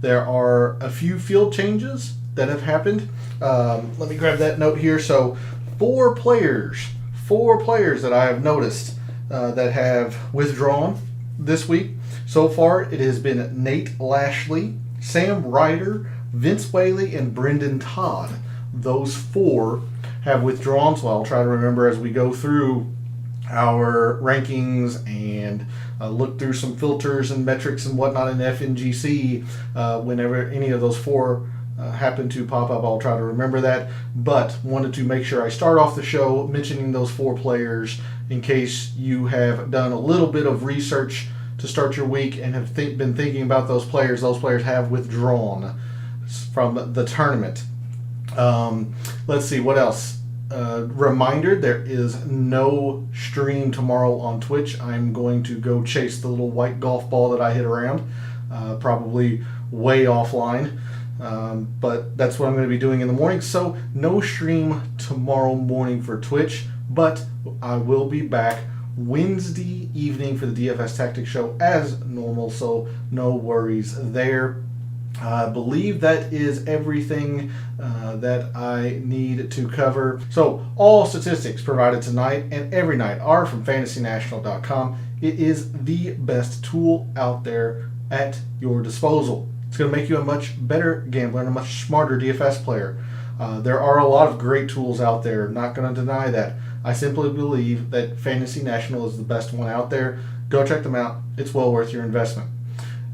there are a few field changes that have happened. Let me grab that note here. So, four players that I have noticed that have withdrawn this week. So far, it has been Nate Lashley, Sam Ryder, Vince Whaley, and Brendan Todd. Those four have withdrawn, so I'll try to remember as we go through our rankings and look through some filters and metrics and whatnot in FNGC. Whenever any of those four happen to pop up, I'll try to remember that. But wanted to make sure I start off the show mentioning those four players in case you have done a little bit of research to start your week and have been thinking about those players. Those players have withdrawn from the tournament. Let's see, what else? Reminder, there is no stream tomorrow on Twitch. I'm going to go chase the little white golf ball that I hit around, probably way offline, but that's what I'm going to be doing in the morning. So no stream tomorrow morning for Twitch, but I will be back Wednesday evening for the DFS Tactics show as normal, so no worries there. I believe that is everything that I need to cover. So all statistics provided tonight and every night are from fantasynational.com. It is the best tool out there at your disposal. It's going to make you a much better gambler and a much smarter DFS player. There are a lot of great tools out there, not going to deny that. I simply believe that Fantasy National is the best one out there. Go check them out. It's well worth your investment.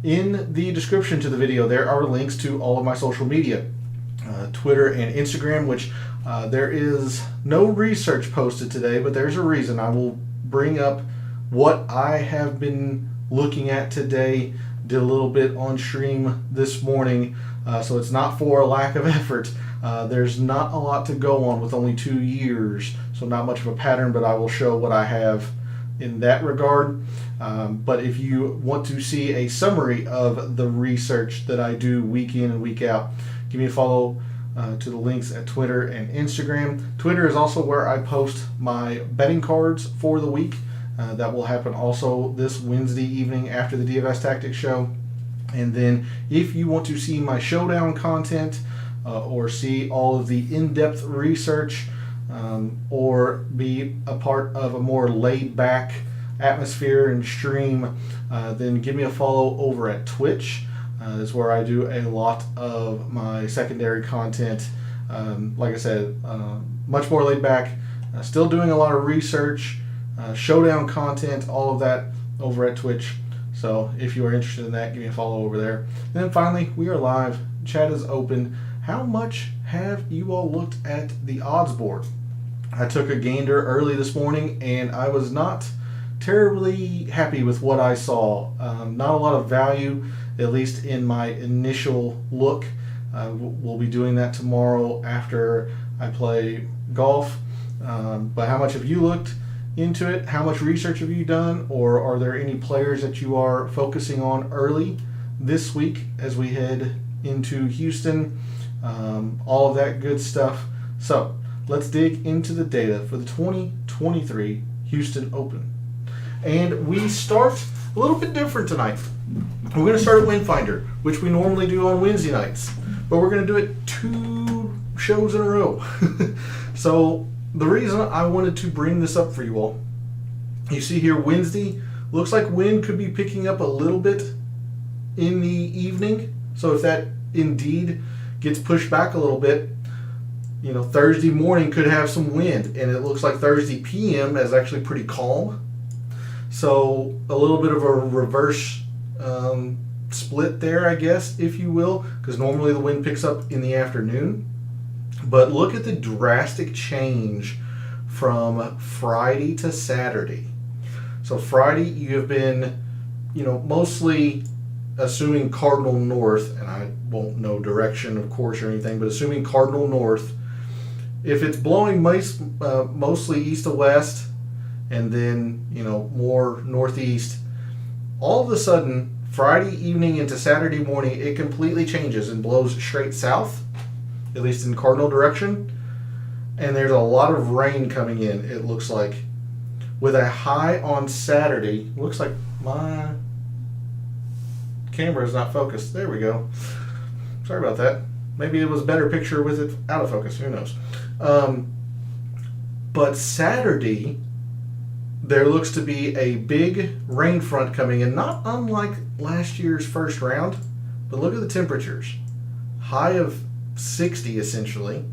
In the description to the video, there are links to all of my social media, Twitter and Instagram, which there is no research posted today, but there's a reason. I will bring up what I have been looking at today, did a little bit on stream this morning, so it's not for a lack of effort. There's not a lot to go on with only 2 years, so not much of a pattern, but I will show what I have in that regard. But if you want to see a summary of the research that I do week in and week out, give me a follow to the links at Twitter and Instagram. Twitter is also where I post my betting cards for the week. That will happen also this Wednesday evening after the DFS Tactics show. And then if you want to see my Showdown content or see all of the in-depth research or be a part of a more laid-back atmosphere and stream, then give me a follow over at Twitch. Is where I do a lot of my secondary content. Like I said, much more laid back. Still doing a lot of research, Showdown content, all of that over at Twitch. So if you are interested in that, give me a follow over there. And then finally, we are live. Chat is open. How much have you all looked at the odds board? I took a gander early this morning, and I was not terribly happy with what I saw. Not a lot of value, at least in my initial look. We'll be doing that tomorrow after I play golf. But how much have you looked into it? How much research have you done? Or are there any players that you are focusing on early this week as we head into Houston? All of that good stuff. So let's dig into the data for the 2023 Houston Open. And we start a little bit different tonight. We're going to start at Windfinder, which we normally do on Wednesday nights, but we're going to do it 2 shows in a row. So the reason I wanted to bring this up for you all, you see here Wednesday, looks like wind could be picking up a little bit in the evening. So if that indeed gets pushed back a little bit, you know, Thursday morning could have some wind, and it looks like Thursday PM is actually pretty calm. So a little bit of a reverse split there, I guess, if you will, because normally the wind picks up in the afternoon. But look at the drastic change from Friday to Saturday. So Friday, you have been, you know, mostly assuming cardinal north, and I won't know direction, of course, or anything, but assuming cardinal north, if it's blowing mostly east to west, and then, you know, more northeast, all of a sudden, Friday evening into Saturday morning, it completely changes and blows straight south, at least in cardinal direction, and there's a lot of rain coming in, it looks like, with a high on Saturday. Looks like my camera is not focused. There we go. Sorry about that. Maybe it was a better picture with it out of focus. Who knows? But Saturday, there looks to be a big rain front coming in, not unlike last year's first round. But look at the temperatures. High of 60 essentially.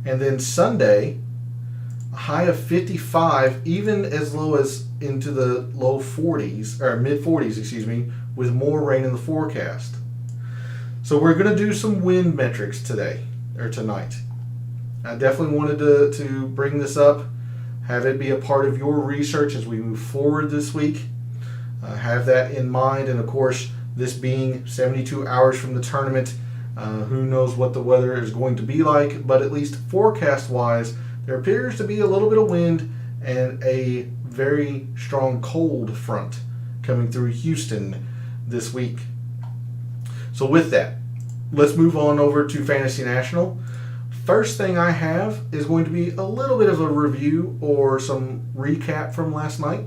And then Sunday, a high of 55, even as low as into the low 40s, or mid 40s, excuse me, with more rain in the forecast. So we're going to do some wind metrics today, or tonight. I definitely wanted to bring this up, have it be a part of your research as we move forward this week. Have that in mind, and of course, this being 72 hours from the tournament, who knows what the weather is going to be like, but at least forecast-wise, there appears to be a little bit of wind and a very strong cold front coming through Houston this week. So with that, let's move on over to Fantasy National. First thing I have is going to be a little bit of a review or some recap from last night.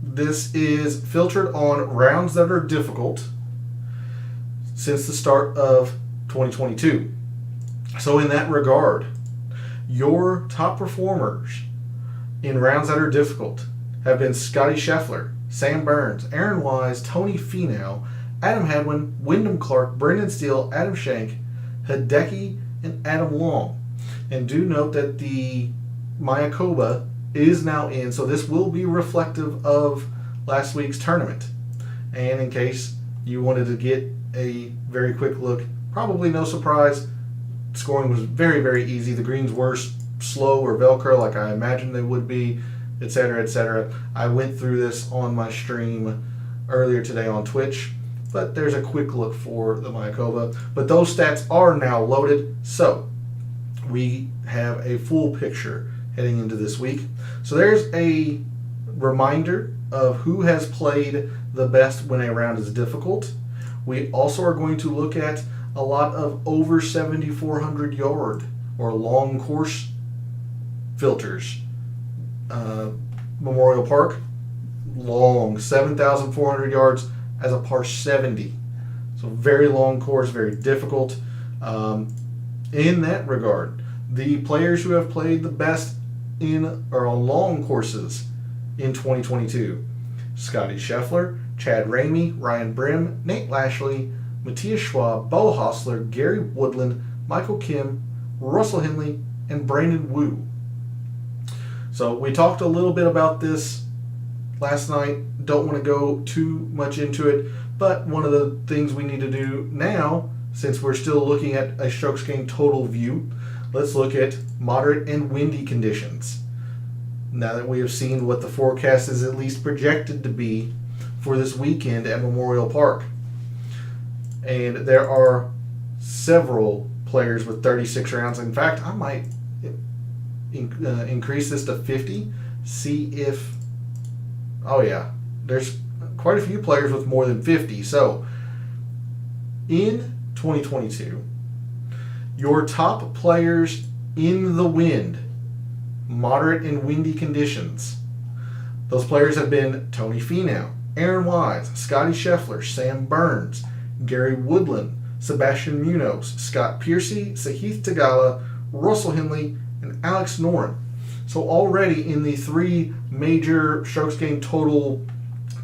This is filtered on rounds that are difficult since the start of 2022. So in that regard, your top performers in rounds that are difficult have been Scotty Scheffler, Sam Burns, Aaron Wise, Tony Finau, Adam Hadwin, Wyndham Clark, Brendan Steele, Adam Schenk, Hideki, and Adam Long. And do note that the Mayakoba is now in, so this will be reflective of last week's tournament. And in case you wanted to get a very quick look, probably no surprise, scoring was very, very easy. The greens were slow or Velcro like I imagined they would be, etc., etc. I went through this on my stream earlier today on Twitch, but there's a quick look for the Mayakoba. But those stats are now loaded, so we have a full picture heading into this week. So there's a reminder of who has played the best when a round is difficult. We also are going to look at a lot of over 7,400 yard or long course filters. Memorial Park, long, 7,400 yards as a par 70. So very long course, very difficult. In that regard, the players who have played the best in or on long courses in 2022: Scotty Scheffler, Chad Ramey, Ryan Brim, Nate Lashley, Matthias Schwab, Bo Hostler, Gary Woodland, Michael Kim, Russell Henley, and Brandon Wu. So we talked a little bit about this last night. Don't want to go too much into it, but one of the things we need to do now, since we're still looking at a strokes gained total view, let's look at moderate and windy conditions. Now that we have seen what the forecast is at least projected to be for this weekend at Memorial Park. And there are several players with 36 rounds. In fact, I might increase this to 50. See if... Oh yeah, there's quite a few players with more than 50. So, in 2022, your top players in the wind, moderate and windy conditions, those players have been Tony Finau, Aaron Wise, Scotty Scheffler, Sam Burns, Gary Woodland, Sebastian Munoz, Scott Piercy, Sahith Theegala, Russell Henley, and Alex Noren. So already in the three major strokes gained total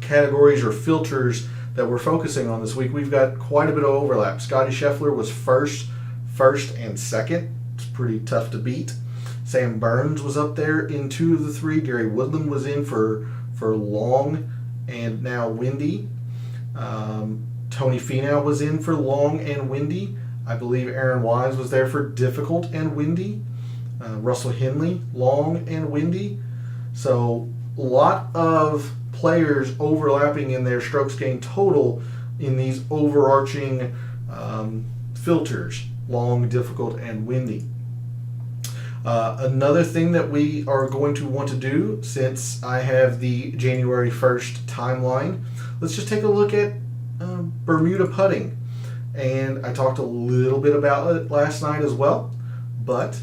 categories or filters that we're focusing on this week, we've got quite a bit of overlap. Scotty Scheffler was first, and second. It's pretty tough to beat. Sam Burns was up there in two of the three. Gary Woodland was in for long and now windy. Tony Finau was in for long and windy. I believe Aaron Wise was there for difficult and windy. Russell Henley, long and windy. So a lot of players overlapping in their strokes gained total in these overarching filters, long, difficult, and windy. Another thing that we are going to want to do, since I have the January 1st timeline, let's just take a look at Bermuda putting. And I talked a little bit about it last night as well, but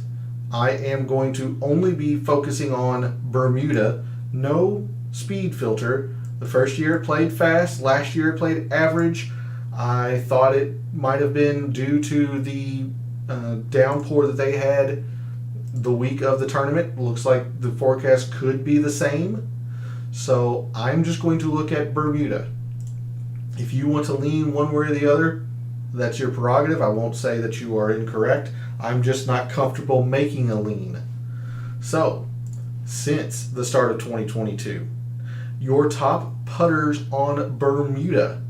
I am going to only be focusing on Bermuda, no speed filter. The first year it played fast, last year it played average. I thought it might have been due to the downpour that they had the week of the tournament. Looks like the forecast could be the same. So I'm just going to look at Bermuda. If you want to lean one way or the other, that's your prerogative. I won't say that you are incorrect. I'm just not comfortable making a lean. So, since the start of 2022, your top putters on Bermuda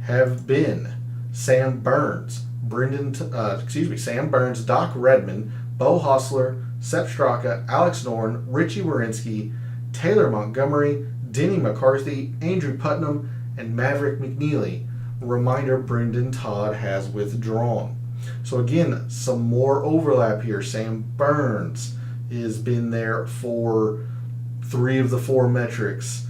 have been Sam Burns, Sam Burns, Doc Redman, Bo Hostler, Sepp Straka, Alex Noren, Richie Wierenski, Taylor Montgomery, Denny McCarthy, Andrew Putnam, and Maverick McNeely. Reminder, Brendan Todd has withdrawn. So again, some more overlap here. Sam Burns has been there for 3 of the 4 metrics.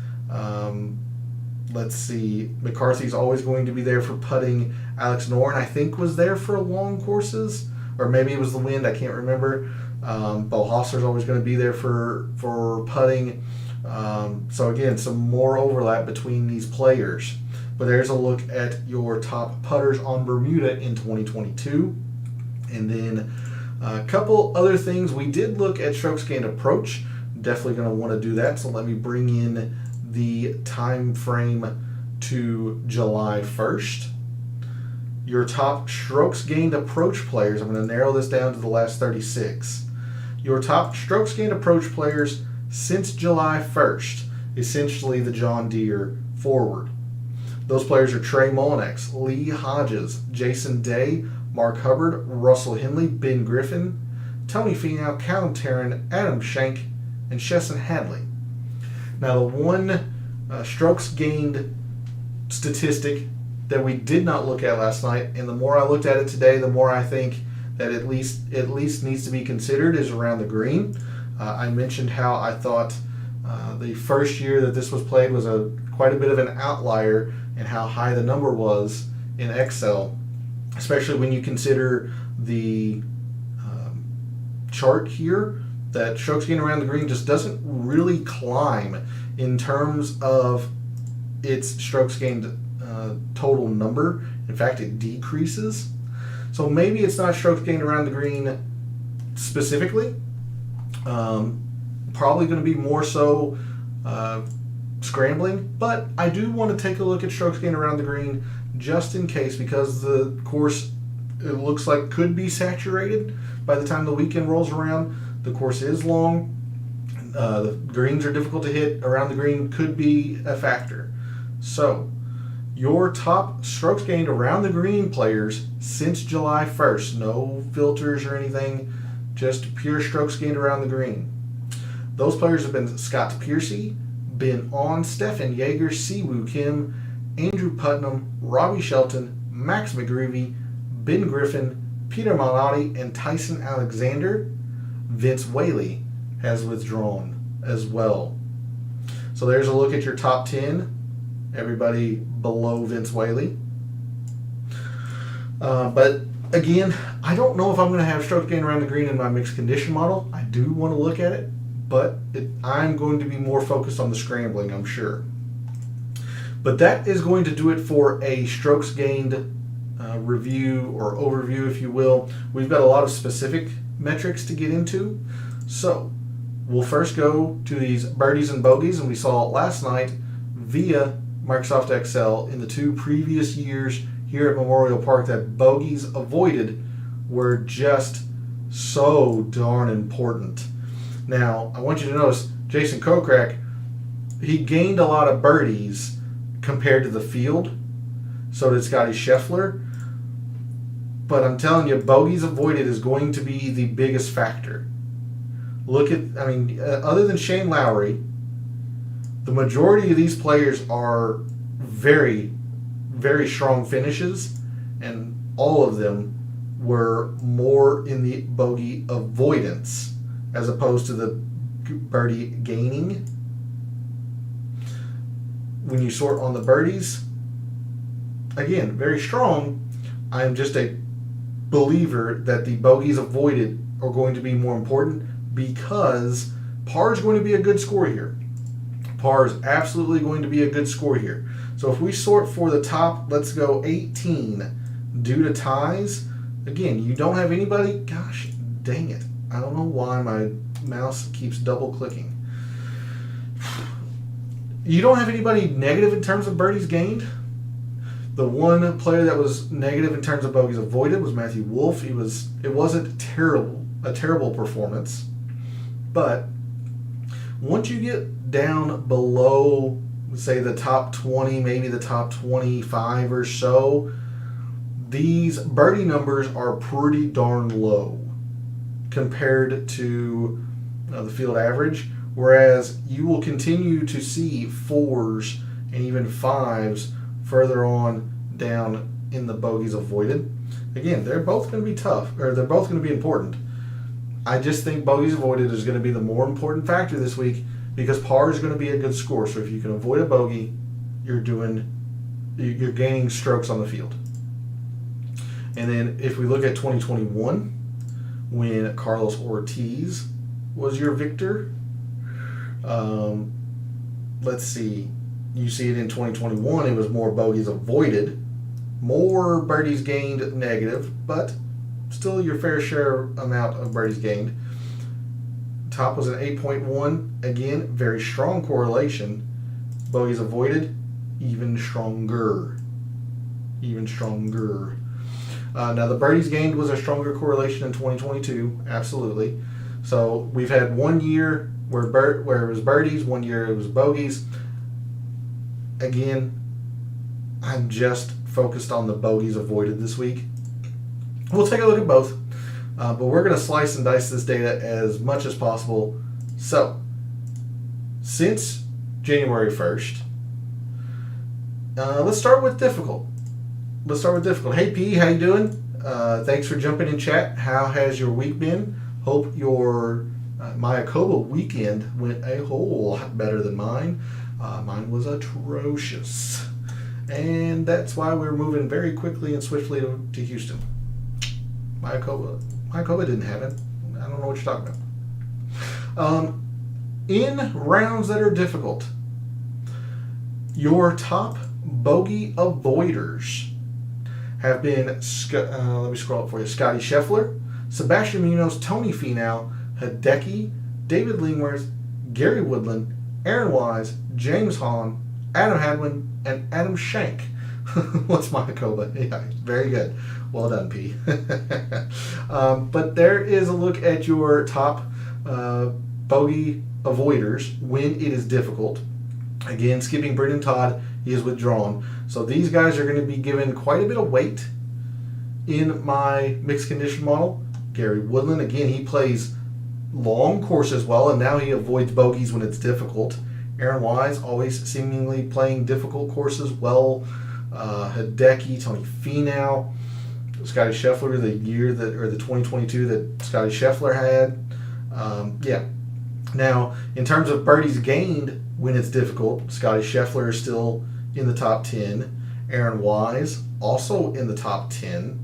Let's see. McCarthy's always going to be there for putting. Alex Noren, I think, was there for long courses. Or maybe it was the wind. I can't remember. Bo Hostler's always going to be there for putting. So again, some more overlap between these players. But there's a look at your top putters on Bermuda in 2022. And then a couple other things. We did look at strokes gained approach. Definitely going to want to do that. So let me bring in the time frame to July 1st. Your top strokes gained approach players, I'm going to narrow this down to the last 36. Your top strokes gained approach players since July 1st, essentially the John Deere forward. Those players are Trey Mullinax, Lee Hodges, Jason Day, Mark Hubbard, Russell Henley, Ben Griffin, Tony Finau, Callum Tarrant, Adam Schenk, and Chesson Hadley. Now, the one strokes gained statistic that we did not look at last night, and the more I looked at it today, the more I think that at least needs to be considered, is around the green. I mentioned how I thought the first year that this was played was quite a bit of an outlier in how high the number was in Excel, especially when you consider the chart here, that strokes gained around the green just doesn't really climb in terms of its strokes gained total number. In fact, it decreases. So maybe it's not strokes gained around the green specifically. Probably going to be more so scrambling, but I do want to take a look at strokes gained around the green just in case, because the course, it looks like, could be saturated by the time the weekend rolls around. The course is long. The greens are difficult to hit. Around the green could be a factor. So, your top strokes gained around the green players since July 1st. No filters or anything. Just pure strokes gained around the green. Those players have been Scott Piercy, Ben On, Stefan Jaeger, Siwoo Kim, Andrew Putnam, Robbie Shelton, Max McGreevy, Ben Griffin, Peter Malnati, and Tyson Alexander. Vince Whaley has withdrawn as well. So there's a look at your top 10. Everybody below Vince Whaley. But again, I don't know if I'm going to have strokes gained around the green in my mixed condition model. I do want to look at it, but I'm going to be more focused on the scrambling, I'm sure. But that is going to do it for a strokes gained review or overview, if you will. We've got a lot of specific metrics to get into. So we'll first go to these birdies and bogeys, and we saw last night via Microsoft Excel in the 2 previous years here at Memorial Park that bogeys avoided were just so darn important. Now, I want you to notice Jason Kokrak, he gained a lot of birdies compared to the field. So did Scotty Scheffler. But I'm telling you, bogeys avoided is going to be the biggest factor. Look at, other than Shane Lowry, the majority of these players are very, very strong finishes, and all of them were more in the bogey avoidance as opposed to the birdie gaining. When you sort on the birdies, again, very strong. I am just a believer that the bogeys avoided are going to be more important, because par is going to be a good score here. Par is absolutely going to be a good score here. So if we sort for the top, let's go 18 due to ties. Again, you don't have anybody. Gosh, dang it. I don't know why my mouse keeps double clicking. You don't have anybody negative in terms of birdies gained. The one player that was negative in terms of bogeys avoided was Matthew Wolff. It wasn't a terrible performance, but once you get down below, say, the top 20, maybe the top 25 or so, these birdie numbers are pretty darn low compared to the field average, whereas you will continue to see 4s and even 5s further on down in the bogeys avoided. Again, they're both going to be tough, or they're both going to be important. I just think bogeys avoided is going to be the more important factor this week because par is going to be a good score. So if you can avoid a bogey, you're gaining strokes on the field. And then if we look at 2021, when Carlos Ortiz was your victor, let's see. You see it in 2021, it was more bogeys avoided, more birdies gained negative, but still your fair share amount of birdies gained. Top was an 8.1. Again, very strong correlation. Bogeys avoided, even stronger. Even stronger. Now, the birdies gained was a stronger correlation in 2022, absolutely. So we've had 1 year where it was birdies, 1 year it was bogeys. Again, I'm just focused on the bogeys avoided this week. We'll take a look at both, but we're going to slice and dice this data as much as possible. So, since January 1st, let's start with difficult. Hey P, how you doing? Thanks for jumping in chat. How has your week been? Hope your Mayakoba weekend went a whole lot better than mine. Mine was atrocious. And that's why we're moving very quickly and swiftly to Houston. Mayakoba didn't have it. I don't know what you're talking about. In rounds that are difficult, your top bogey avoiders have been, let me scroll up for you, Scotty Scheffler, Sebastian Munoz, Tony Finau, Hideki, David Lingworth, Gary Woodland, Aaron Wise, James Hahn, Adam Hadwin, and Adam Schenk. What's Mayakoba? Yeah, very good. Well done, P. But there is a look at your top bogey avoiders when it is difficult. Again, skipping Brendan Todd, he is withdrawn. So these guys are going to be given quite a bit of weight in my mixed condition model. Gary Woodland, again, he plays long courses well, and now he avoids bogeys when it's difficult. Aaron Wise, always seemingly playing difficult courses well. Hideki, Tony Finau, Scotty Scheffler, the 2022 that Scotty Scheffler had. Yeah. Now, in terms of birdies gained when it's difficult, Scotty Scheffler is still in the top 10. Aaron Wise, also in the top 10.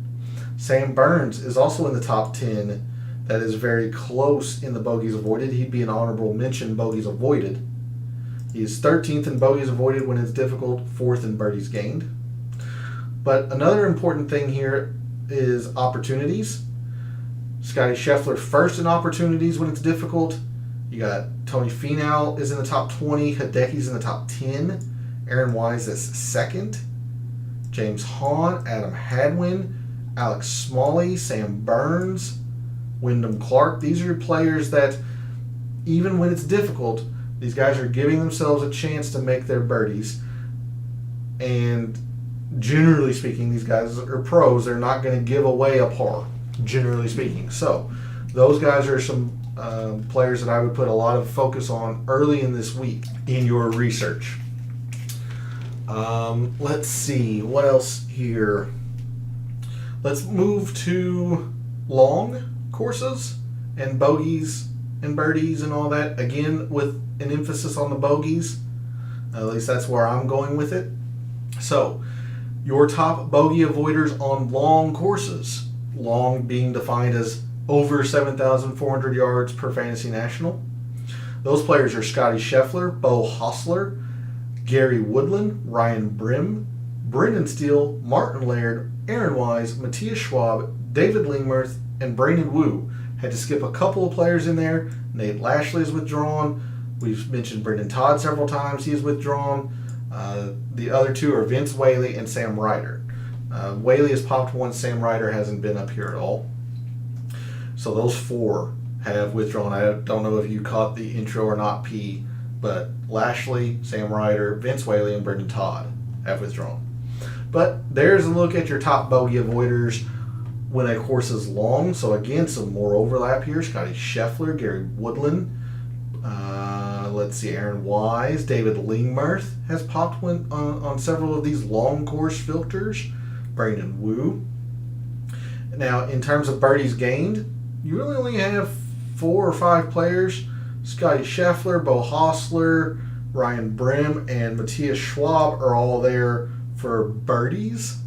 Sam Burns is also in the top 10. That is very close in the bogeys avoided. He'd be an honorable mention bogeys avoided. He is 13th in bogeys avoided when it's difficult, 4th in birdies gained. But another important thing here is opportunities. Scotty Scheffler first in opportunities when it's difficult. You got Tony Finau is in the top 20. Hideki's in the top 10. Aaron Wise is second. James Hahn, Adam Hadwin, Alex Smalley, Sam Burns, Wyndham Clark. These are players that, even when it's difficult, these guys are giving themselves a chance to make their birdies. And generally speaking, these guys are pros. They're not going to give away a par, generally speaking. So those guys are some players that I would put a lot of focus on early in this week in your research. Let's see. What else here? Let's move to long courses and bogeys and birdies and all that. Again, with an emphasis on the bogeys. At least that's where I'm going with it. So, your top bogey avoiders on long courses. Long being defined as over 7,400 yards per Fantasy National. Those players are Scotty Scheffler, Bo Hostler, Gary Woodland, Ryan Brim, Brendan Steele, Martin Laird, Aaron Wise, Matthias Schwab, David Lingmerth, and Brandon Wu. Had to skip a couple of players in there. Nate Lashley is withdrawn. We've mentioned Brendan Todd several times. He is withdrawn. The other two are Vince Whaley and Sam Ryder. Whaley has popped once. Sam Ryder hasn't been up here at all. So those four have withdrawn. I don't know if you caught the intro or not, P, but Lashley, Sam Ryder, Vince Whaley, and Brendan Todd have withdrawn. But there's a look at your top bogey avoiders when a course is long. So again, some more overlap here. Scotty Scheffler, Gary Woodland, let's see, Aaron Wise, David Lingmerth has popped on several of these long course filters. Brandon Wu. Now, in terms of birdies gained, you really only have 4 or 5 players. Scotty Scheffler, Bo Hostler, Ryan Brim, and Matthias Schwab are all there for birdies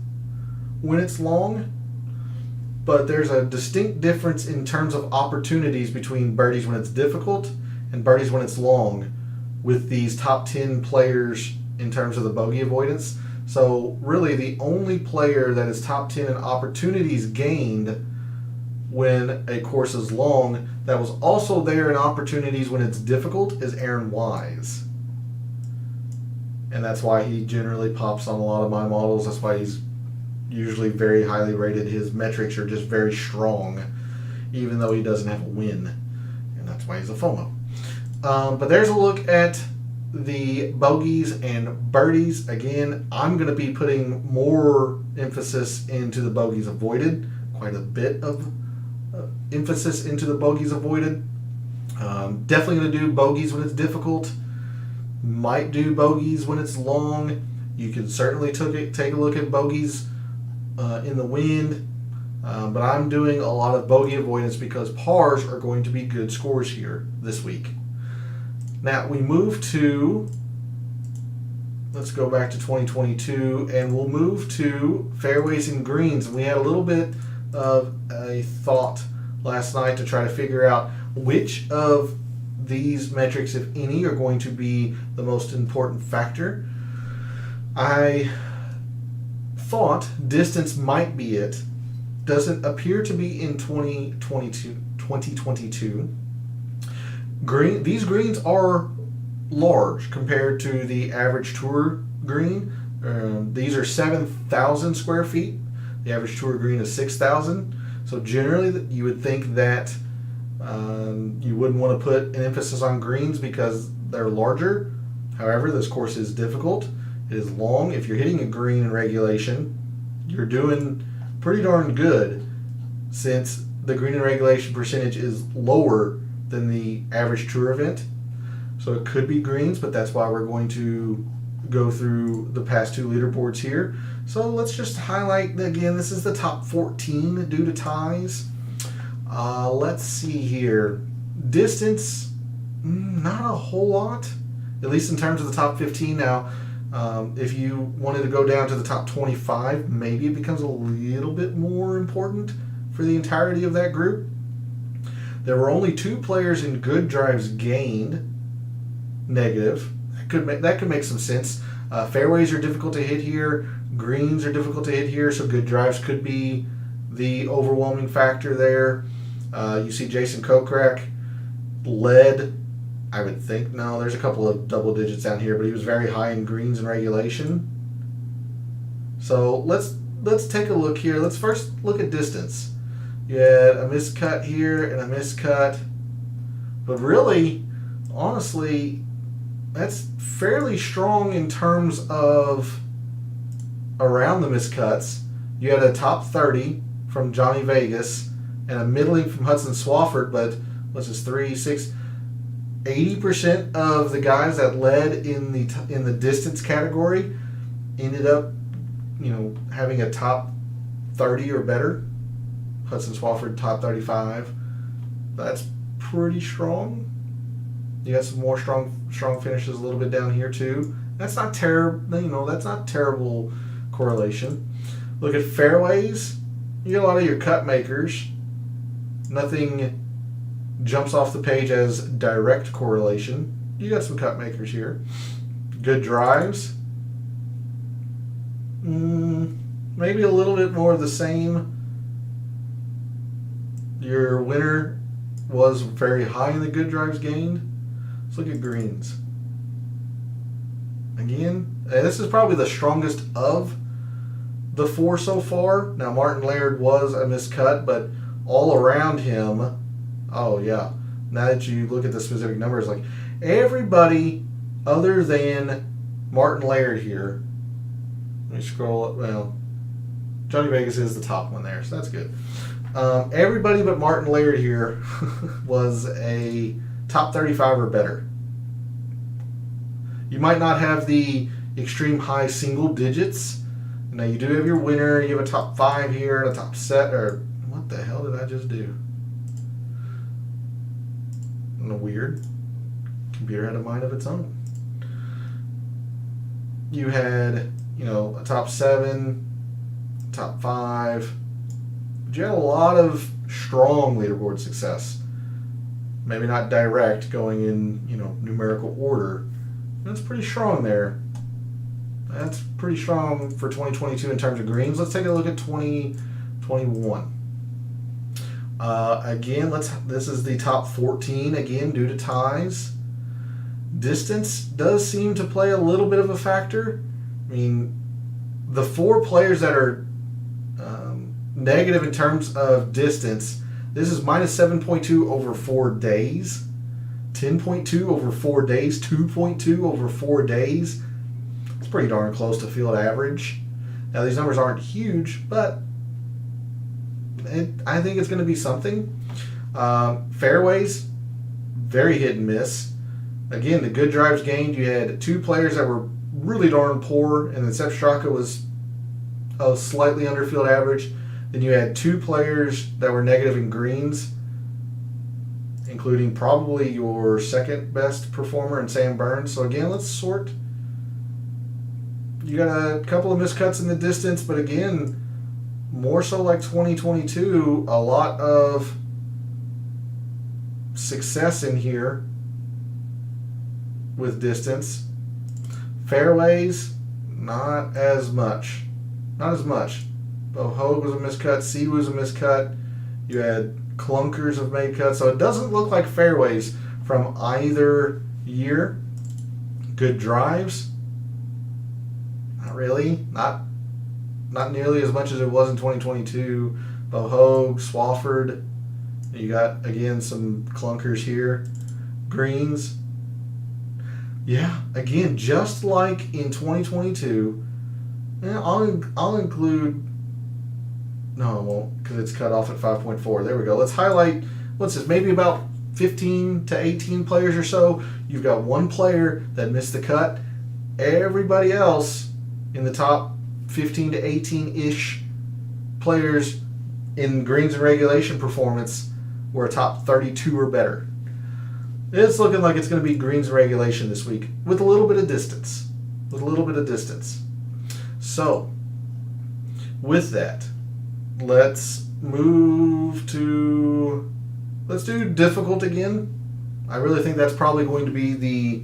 when it's long. But there's a distinct difference in terms of opportunities between birdies when it's difficult and birdies when it's long with these top 10 players in terms of the bogey avoidance. So really the only player that is top 10 in opportunities gained when a course is long that was also there in opportunities when it's difficult is Aaron Wise. And that's why he generally pops on a lot of my models. That's why he's usually very highly rated. His metrics are just very strong, even though he doesn't have a win. And that's why he's a FOMO. But there's a look at the bogeys and birdies. Again, I'm going to be putting more emphasis into the bogeys avoided, quite a bit of emphasis into the bogeys avoided. Definitely going to do bogeys when it's difficult. Might do bogeys when it's long. You can certainly take a look at bogeys in the wind. But I'm doing a lot of bogey avoidance because pars are going to be good scores here this week. Now we move to, let's go back to 2022, and we'll move to fairways and greens. And we had a little bit of a thought last night to try to figure out which of these metrics, if any, are going to be the most important factor. I thought distance might be it. Doesn't appear to be in 2022. These greens are large compared to the average tour green. These are 7,000 square feet. The average tour green is 6,000. So generally you would think that you wouldn't want to put an emphasis on greens because they're larger. However, this course is difficult. It is long. If you're hitting a green in regulation, you're doing pretty darn good since the green in regulation percentage is lower than the average tour event. So it could be greens, but that's why we're going to go through the past 2 leaderboards here. So let's just highlight, again, this is the top 14 due to ties. Let's see here. Distance, not a whole lot, at least in terms of the top 15. Now, if you wanted to go down to the top 25, maybe it becomes a little bit more important for the entirety of that group. There were only 2 players in good drives gained negative. That could make some sense. Fairways are difficult to hit here. Greens are difficult to hit here, so good drives could be the overwhelming factor there. You see Jason Kokrak led, I would think. No, there's a couple of double digits down here, but he was very high in greens and regulation. So let's take a look here. Let's first look at distance. You had a miscut here and a miscut, but really, honestly, that's fairly strong in terms of around the miscuts. You had a top 30 from Johnny Vegas and a middling from Hudson Swafford, but what's this, 80% of the guys that led in the distance category ended up, having a top 30 or better. Hudson Swafford top 35. That's pretty strong. You got some more strong finishes a little bit down here too. That's not terrible. That's not terrible correlation. Look at fairways. You get a lot of your cut makers. Nothing jumps off the page as direct correlation. You got some cut makers here. Good drives. Maybe a little bit more of the same. Your winner was very high in the good drives gained. Let's look at greens. Again, this is probably the strongest of the four so far. Now, Martin Laird was a miscut, but all around him, oh yeah. Now that you look at the specific numbers, like everybody other than Martin Laird here. Let me scroll up. Well, Johnny Vegas is the top one there, so that's good. Everybody but Martin Laird here was a top 35 or better. You might not have the extreme high single digits. Now you do have your winner. You have a top 5 here and a top set. Or what the hell did I just do? Weird. Computer had a mind of its own. You had, a top 7, top 5. But you had a lot of strong leaderboard success. Maybe not direct, going in, numerical order. That's pretty strong there. That's pretty strong for 2022 in terms of greens. Let's take a look at 2021. Again, this is the top 14, again, due to ties. Distance does seem to play a little bit of a factor. I mean, the 4 players that are negative in terms of distance, this is minus 7.2 over 4 days, 10.2 over 4 days, 2.2 over 4 days. It's pretty darn close to field average. Now, these numbers aren't huge, but I think it's going to be something. Fairways, very hit and miss. Again, the good drives gained, you had 2 players that were really darn poor, and then Sepp Straka was slightly under field average. Then you had 2 players that were negative in greens, including probably your second best performer in Sam Burns. So again, let's sort. You got a couple of miscuts in the distance, but again, more so like 2022, a lot of success in here with distance. Fairways, not as much. Not as much. Bo Hoag was a miscut. Seed was a miscut. You had clunkers of made cuts. So it doesn't look like fairways from either year. Good drives. Not really. Not nearly as much as it was in 2022. Bo Hoag, Swafford. You got, again, some clunkers here. Greens. Yeah, again, just like in 2022, I'll include, no, I won't, because it's cut off at 5.4. There we go. Let's highlight, what's this, maybe about 15 to 18 players or so. You've got 1 player that missed the cut. Everybody else in the top 15 to 18-ish players in greens and regulation performance were a top 32 or better. It's looking like it's going to be greens and regulation this week with a little bit of distance. So, with that, let's do difficult again. I really think that's probably going to be the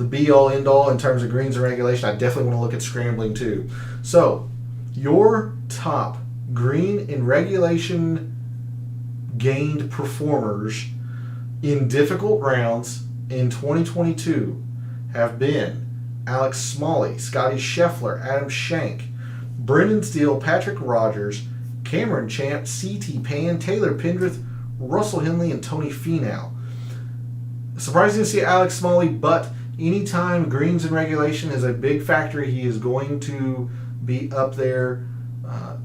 be-all, end-all in terms of greens and regulation. I definitely want to look at scrambling too. So, your top green and regulation gained performers in difficult rounds in 2022 have been Alex Smalley, Scotty Scheffler, Adam Schenk, Brendan Steele, Patrick Rogers, Cameron Champ, C.T. Pan, Taylor Pendrith, Russell Henley, and Tony Finau. Surprising to see Alex Smalley, but anytime greens and regulation is a big factor, he is going to be up there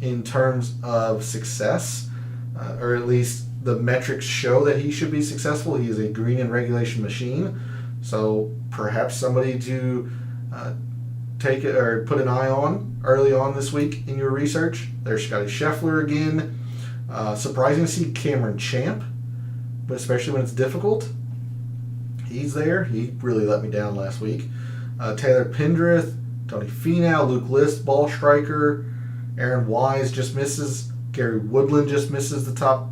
in terms of success, or at least the metrics show that he should be successful. He is a green and regulation machine. So perhaps somebody to take it or put an eye on early on this week in your research. There's Scotty Scheffler again. Surprising to see Cameron Champ, but especially when it's difficult. He's there. He really let me down last week. Taylor Pendrith, Tony Finau, Luke List, ball striker. Aaron Wise just misses. Gary Woodland just misses the top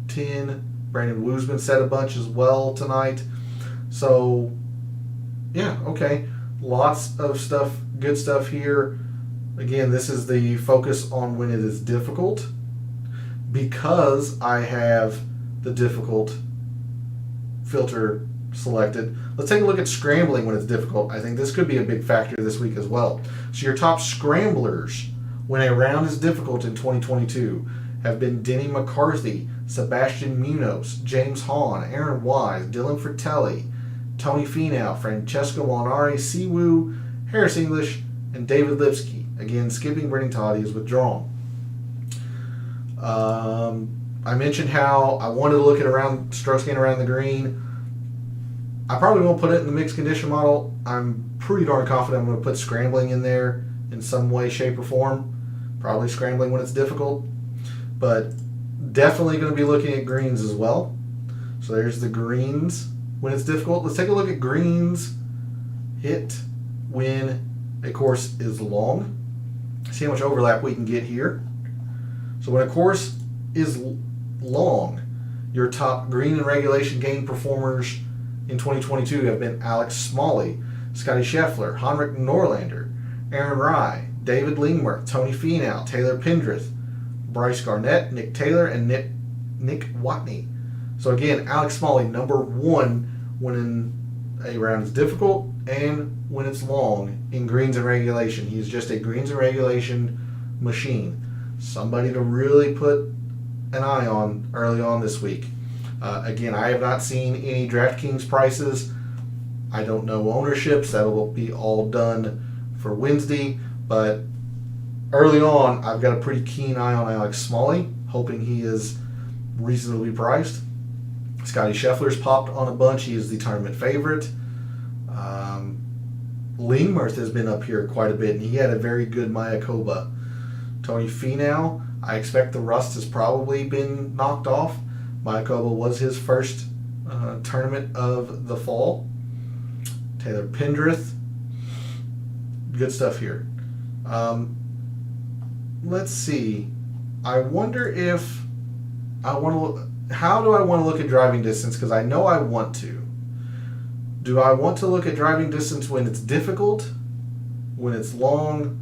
10. Brandon Woosman said a bunch as well tonight. So, yeah, okay. lots of stuff, good stuff here. Again, this is the focus on when it is difficult, because I have the difficult filter selected. Let's take a look at scrambling when it's difficult. I think this could be a big factor this week as well. So your top scramblers when a round is difficult in 2022 have been Denny McCarthy, Sebastian Munoz, James Hahn, Aaron Wise, Dylan Fratelli, Tony Finau, Francesco Molinari, Siwoo, Harris English, and David Lipsky. Again, skipping Brendan Todd, is withdrawn. I mentioned how I wanted to look at around strokes gained around the green. I probably won't put it in the mixed condition model. I'm pretty darn confident I'm going to put scrambling in there in some way, shape, or form. Probably scrambling when it's difficult, but definitely going to be looking at greens as well. So there's the greens when it's difficult. Let's take a look at greens hit when a course is long. See how much overlap we can get here. So when a course is long, your top green and regulation gain performers in 2022 have been Alex Smalley, Scotty Scheffler, Henrik Norlander, Aaron Rai, David Lingmerth, Tony Finau, Taylor Pendrith, Bryce Garnett, Nick Taylor, and Nick Watney. So again, Alex Smalley, number one when a round is difficult and when it's long in greens and regulation. He's just a greens and regulation machine. Somebody to really put an eye on early on this week. Again, I have not seen any DraftKings prices. I don't know ownerships. That will be all done for Wednesday. But early on, I've got a pretty keen eye on Alex Smalley, hoping he is reasonably priced. Scotty Scheffler's popped on a bunch. He is the tournament favorite. Lingmerth has been up here quite a bit, and he had a very good Mayakoba. Tony Finau, I expect the rust has probably been knocked off. Mayakoba was his first tournament of the fall. Taylor Pendrith, good stuff here. Let's see. I wonder if I want to. How do I want to look at driving distance? Because I know I want to. Do I want to look at driving distance when it's difficult, when it's long,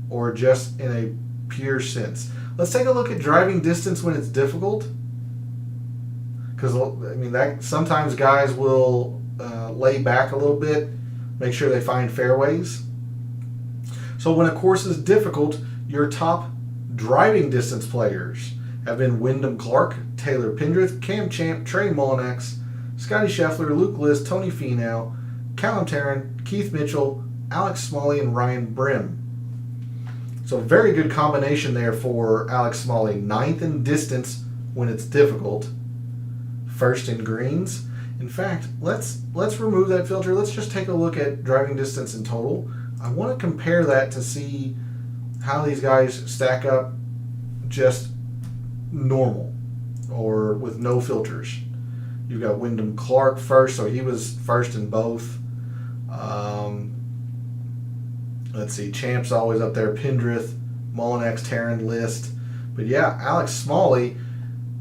or just in a pure sense? Let's take a look at driving distance when it's difficult. Because I mean, that sometimes guys will lay back a little bit, make sure they find fairways. So when a course is difficult, your top driving distance players have been Wyndham Clark, Taylor Pendrith, Cam Champ, Trey Mullinax, Scotty Scheffler, Luke List, Tony Finau, Callum Tarrant, Keith Mitchell, Alex Smalley, and Ryan Brim. So very good combination there for Alex Smalley. 9th in distance when it's difficult. 1st in greens. In fact, let's remove that filter. Let's just take a look at driving distance in total. I want to compare that to see how these guys stack up just normal or with no filters. You've got Wyndham Clark first, so he was first in both. Let's see, Champ's always up there. Pendrith, Mullinax, Tarrant, List. But yeah, Alex Smalley,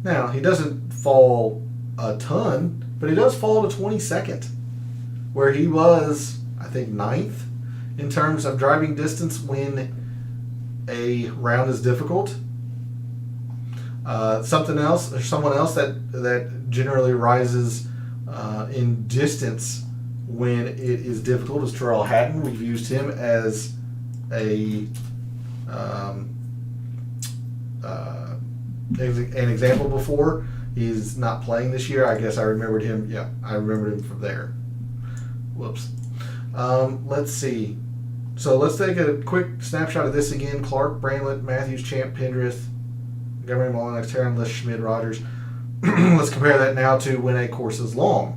now he doesn't fall a ton, but he does fall to 22nd, where he was, I think, 9th in terms of driving distance when a round is difficult. Someone else that generally rises in distance when it is difficult is Terrell Hatton. We've used him as an example before. He's not playing this year. I guess I remembered him. Yeah, I remembered him from there. Whoops. Let's see. So let's take a quick snapshot of this again. Clark, Brantlett, Matthews, Champ, Pendrith, Montgomery, Mullinax, Tarrant, List, Schmid, Rogers. Let's compare that now to when a course is long.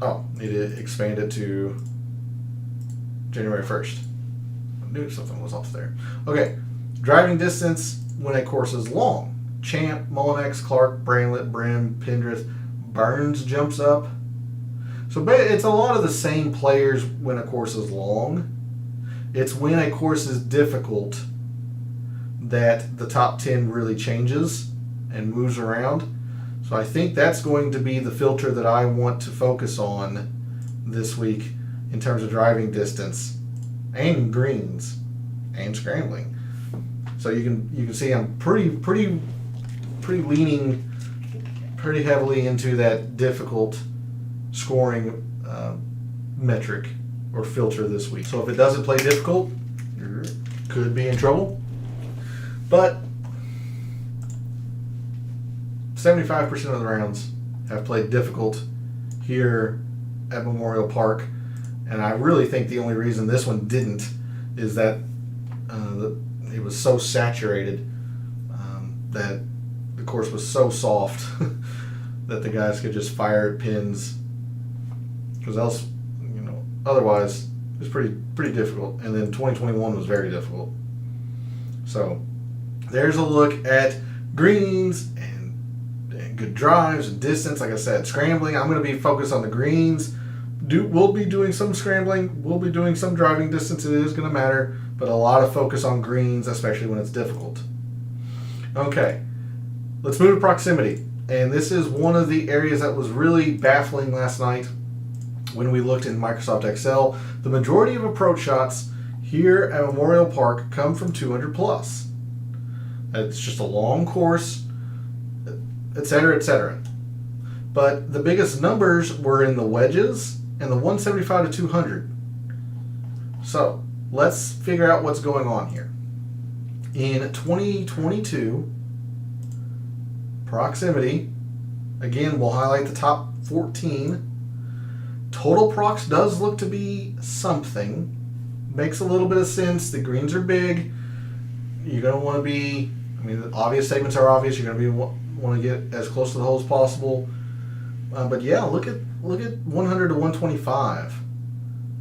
Oh, need to expand it to January 1st. I knew something was off there. Okay, driving distance when a course is long. Champ, Mullinax, Clark, Brantlett, Brim, Pendrith, Burns jumps up. So it's a lot of the same players when a course is long. It's when a course is difficult that the top 10 really changes and moves around. So I think that's going to be the filter that I want to focus on this week in terms of driving distance and greens and scrambling. So you can see I'm pretty leaning pretty heavily into that difficult scoring metric or filter this week. So if it doesn't play difficult, you could be in trouble. But 75% of the rounds have played difficult here at Memorial Park, and I really think the only reason this one didn't is that it was so saturated, that the course was so soft that the guys could just fire at pins, because else, otherwise it was pretty difficult. And then 2021 was very difficult. So there's a look at greens and good drives and distance. Like I said, scrambling, I'm going to be focused on the greens. We'll be doing some scrambling. We'll be doing some driving distance. It is going to matter, but a lot of focus on greens, especially when it's difficult. Okay, let's move to proximity. And this is one of the areas that was really baffling last night when we looked in Microsoft Excel. The majority of approach shots here at Memorial Park come from 200 plus. It's just a long course, etc., etc. But the biggest numbers were in the wedges and the 175 to 200. So let's figure out what's going on here. In 2022, proximity, again, we'll highlight the top 14. Total prox does look to be something. Makes a little bit of sense. The greens are big. You're going to want to be, the obvious statements are obvious. You're going to want to get as close to the hole as possible. But yeah, look at 100 to 125.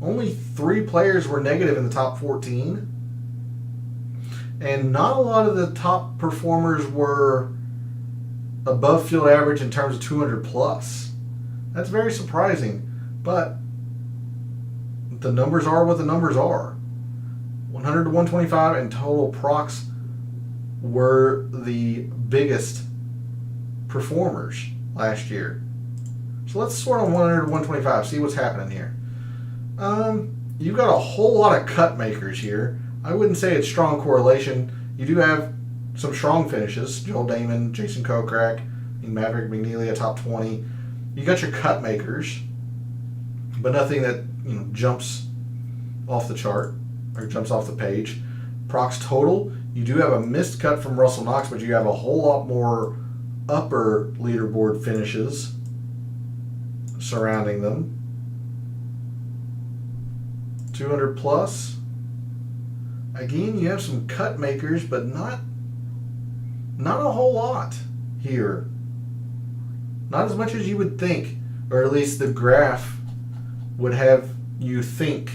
Only 3 players were negative in the top 14. And not a lot of the top performers were above field average in terms of 200 plus. That's very surprising. But the numbers are what the numbers are. 100 to 125 and total procs were the biggest performers last year. So let's sort on 100 to 125, see what's happening here. You've got a whole lot of cut makers here. I wouldn't say it's strong correlation. You do have some strong finishes. Joel Damon, Jason Kokrak, Maverick McNeely, a top 20. You got your cut makers, but nothing that jumps off the chart or jumps off the page. Prox total, you do have a missed cut from Russell Knox, but you have a whole lot more upper leaderboard finishes surrounding them. 200 plus. Again, you have some cut makers, but not a whole lot here. Not as much as you would think, or at least the graph would have you think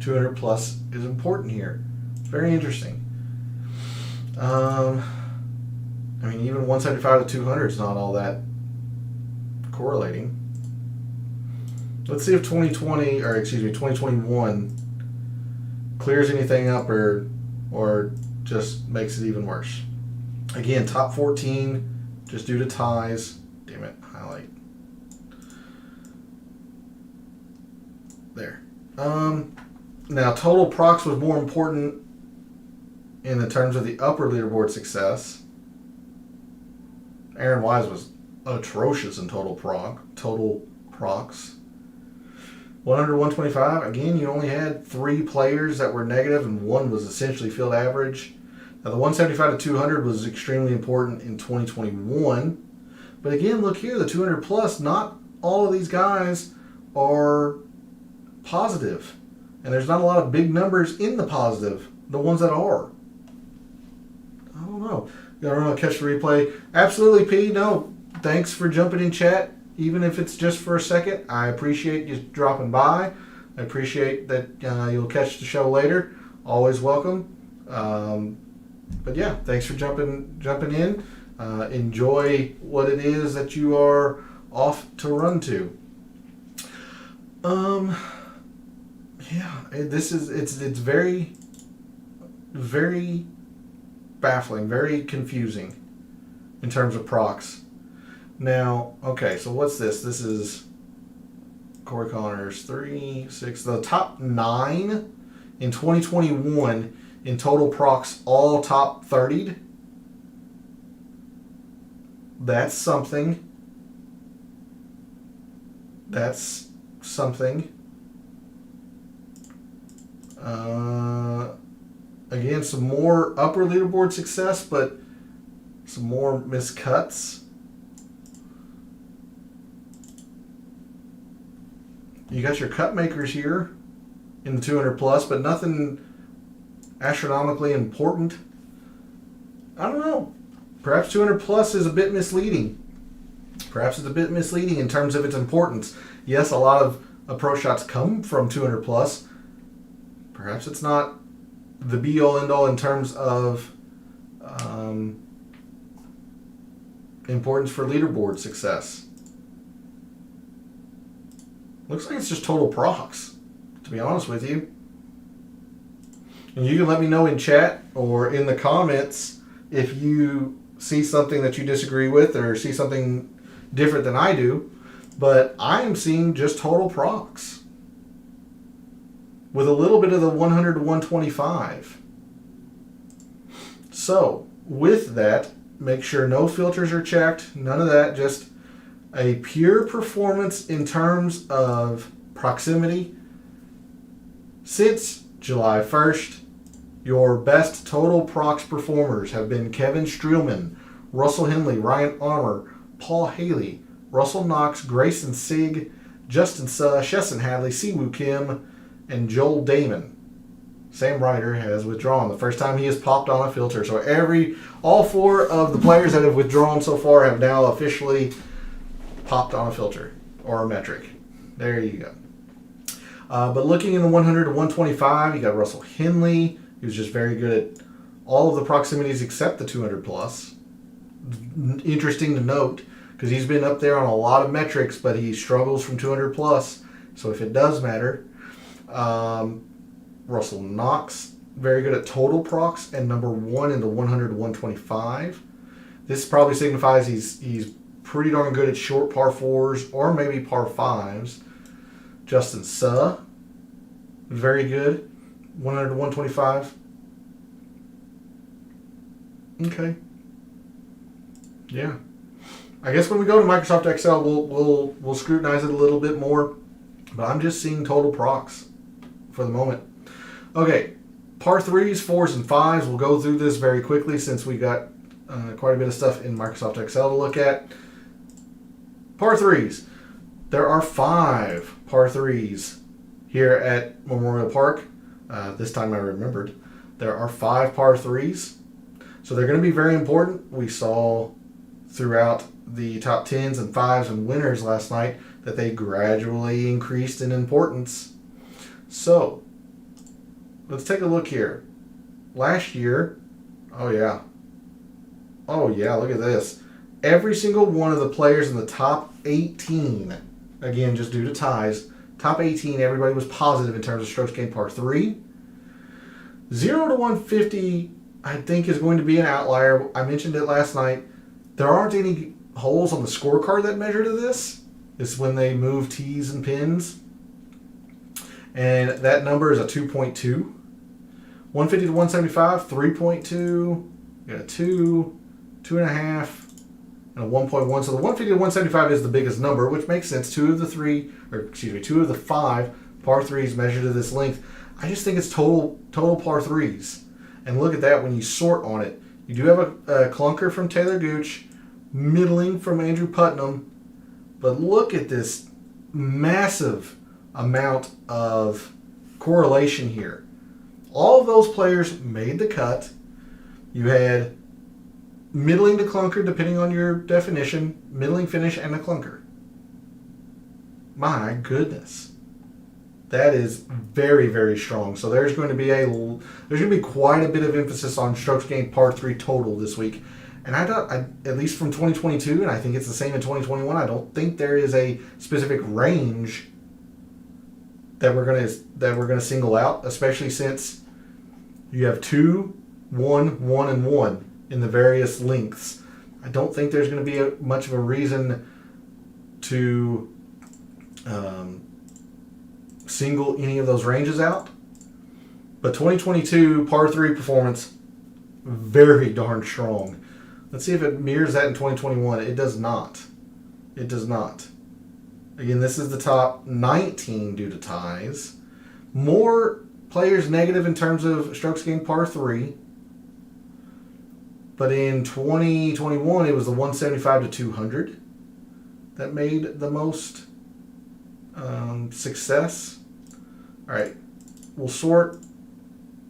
200 plus is important here. Very interesting. Even 175 to 200 is not all that correlating. Let's see if 2021 clears anything up or just makes it even worse. Again, top 14 just due to ties. Damn it, highlight. There. Now, total prox was more important in the terms of the upper leaderboard success. Aaron Wise was atrocious in total prox. 100 125. Again, you only had 3 players that were negative, and 1 was essentially field average. Now, the 175 to 200 was extremely important in 2021. But again, look here, the 200 plus, not all of these guys are positive. And there's not a lot of big numbers in the positive, the ones that are. I don't know. You want to catch the replay? Absolutely, P. No, thanks for jumping in chat, even if it's just for a second. I appreciate you dropping by. I appreciate that you'll catch the show later. Always welcome. But yeah, thanks for jumping in. Enjoy what it is that you are off to run to. It's very, very baffling, very confusing in terms of procs. Now, okay, so what's this? This is Corey Connors, 3, 6. The top 9 in 2021 in total procs, all top 30'd. That's something. That's something. Again, some more upper leaderboard success, but some more miscuts. You got your cut makers here in the 200 plus, but nothing astronomically important. I don't know. Perhaps 200 plus is a bit misleading. Perhaps it's a bit misleading in terms of its importance. Yes, a lot of approach shots come from 200 plus. Perhaps it's not the be-all, end-all in terms of importance for leaderboard success. Looks like it's just total procs, to be honest with you. And you can let me know in chat or in the comments if you see something that you disagree with or see something different than I do. But I am seeing just total procs with a little bit of the 100 to 125. So, with that, make sure no filters are checked, none of that, just a pure performance in terms of proximity. Since July 1st, your best total procs performers have been Kevin Streelman, Russell Henley, Ryan Armour, Paul Haley, Russell Knox, Grayson Sigg, Justin Suh, Chesson Hadley, Siwoo Kim, and Joel Damon. Sam Ryder has withdrawn. The first time he has popped on a filter. So all 4 of the players that have withdrawn so far have now officially popped on a filter or a metric. There you go. But looking in the 100 to 125, you got Russell Henley. He was just very good at all of the proximities except the 200 plus. Interesting to note because he's been up there on a lot of metrics, but he struggles from 200 plus. So if it does matter, Russell Knox, very good at total procs and number 1 in the 100 to 125. This probably signifies he's pretty darn good at short par 4s or maybe par 5s. Justin Suh, very good, 100 to 125. Okay. Yeah. I guess when we go to Microsoft Excel, we'll scrutinize it a little bit more. But I'm just seeing total procs for the moment. Okay, par 3s, 4s, and 5s. We'll go through this very quickly since we got quite a bit of stuff in Microsoft Excel to look at. Par 3s. There are 5 par 3s here at Memorial Park. This time I remembered. There are 5 par 3s. So they're going to be very important. We saw throughout the top 10s and 5s and winners last night that they gradually increased in importance. So, let's take a look here. Last year, oh yeah, look at this. Every single one of the players in the top 18, again, just due to ties, top 18, everybody was positive in terms of strokes gained par 3. 0 to 150, I think, is going to be an outlier. I mentioned it last night. There aren't any holes on the scorecard that measure to this. It's when they move tees and pins. And that number is a 2.2. 150 to 175, 3.2. You got a 2, 2.5, and a 1.1. So the 150 to 175 is the biggest number, which makes sense. 2 of the 5 par 3s measured to this length. I just think it's total par 3s. And look at that when you sort on it. You do have a clunker from Taylor Gooch, middling from Andrew Putnam, but look at this massive amount of correlation here. All of those players made the cut. You had middling to clunker, depending on your definition, middling finish, and a clunker. My goodness. That is very, very strong. So there's going to be quite a bit of emphasis on strokes gained par 3 total this week. And at least from 2022, and I think it's the same in 2021, I don't think there is a specific range that we're gonna single out, especially since you have 2, 1, 1, and 1 in the various lengths. I don't think there's going to be much of a reason to single any of those ranges out. But 2022 par 3 performance, very darn strong. Let's see if it mirrors that in 2021. It does not. It does not. Again, this is the top 19 due to ties. More players negative in terms of strokes gained par 3. But in 2021, it was the 175 to 200 that made the most success. All right, we'll sort.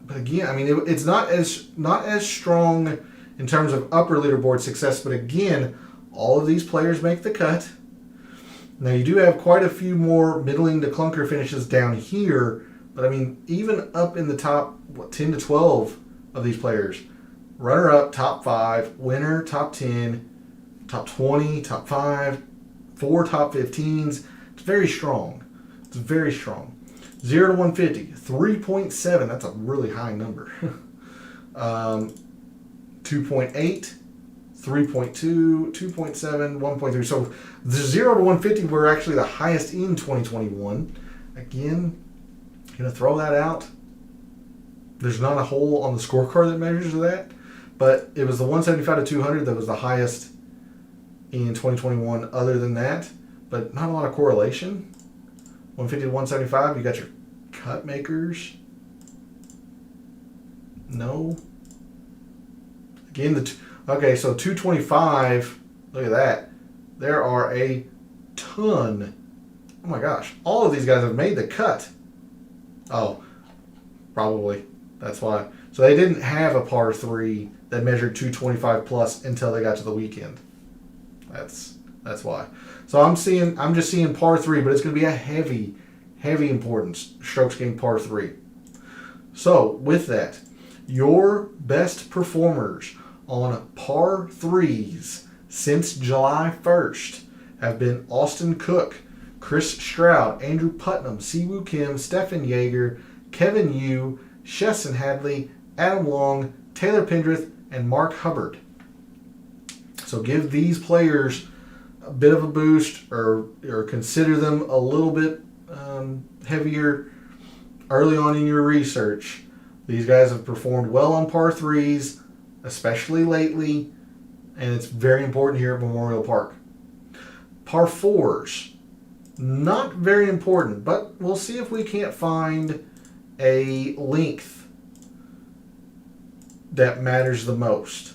But again, I mean, it's not as strong in terms of upper leaderboard success. But again, all of these players make the cut. Now you do have quite a few more middling to clunker finishes down here. But I mean, even up in the top 10 to 12 of these players, runner-up, top 5, winner, top 10, top 20, top 5, 4 top 15s. It's very strong. It's very strong. 0 to 150, 3.7. That's a really high number. 2.8, 3.2, 2.7, 1.3. So the 0 to 150 were actually the highest in 2021. Again, going to throw that out. There's not a hole on the scorecard that measures that, but it was the 175 to 200 that was the highest in 2021 other than that, but not a lot of correlation. 150 to 175, you got your cut makers. No. Again, okay, so 225, look at that. There are a ton. Oh my gosh, all of these guys have made the cut. Oh, probably. That's why. So they didn't have a par 3 that measured 225 plus until they got to the weekend. That's why. So I'm just seeing par 3, but it's going to be a heavy importance strokes gained par 3. So with that, your best performers on par 3s since July 1st have been Austin Cook, Chris Stroud, Andrew Putnam, Siwoo Kim, Stefan Jaeger, Kevin Yu, Chesson Hadley, Adam Long, Taylor Pendrith, and Mark Hubbard. So give these players a bit of a boost, or consider them a little bit heavier early on in your research. These guys have performed well on par 3s, especially lately, and it's very important here at Memorial Park. Par 4s, not very important, but we'll see if we can't find a length that matters the most.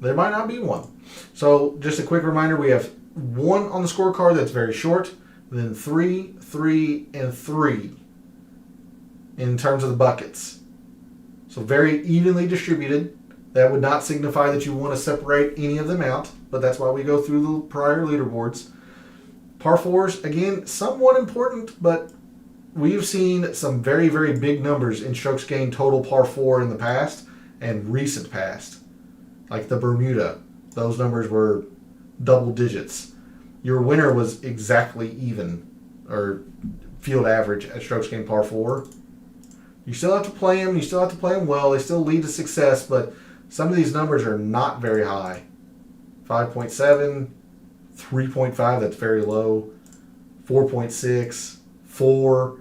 There might not be one. So just a quick reminder, we have 1 on the scorecard that's very short, then 3, 3, and 3 in terms of the buckets. So very evenly distributed. That would not signify that you want to separate any of them out, but that's why we go through the prior leaderboards. Par 4s, again, somewhat important, but we've seen some very, very big numbers in strokes gained total par 4 in the past and recent past. Like the Bermuda, those numbers were double digits. Your winner was exactly even, or field average at strokes gained par 4. You still have to play them. You still have to play them well. They still lead to success, but some of these numbers are not very high. 5.7, 3.5, that's very low. 4.6, 4.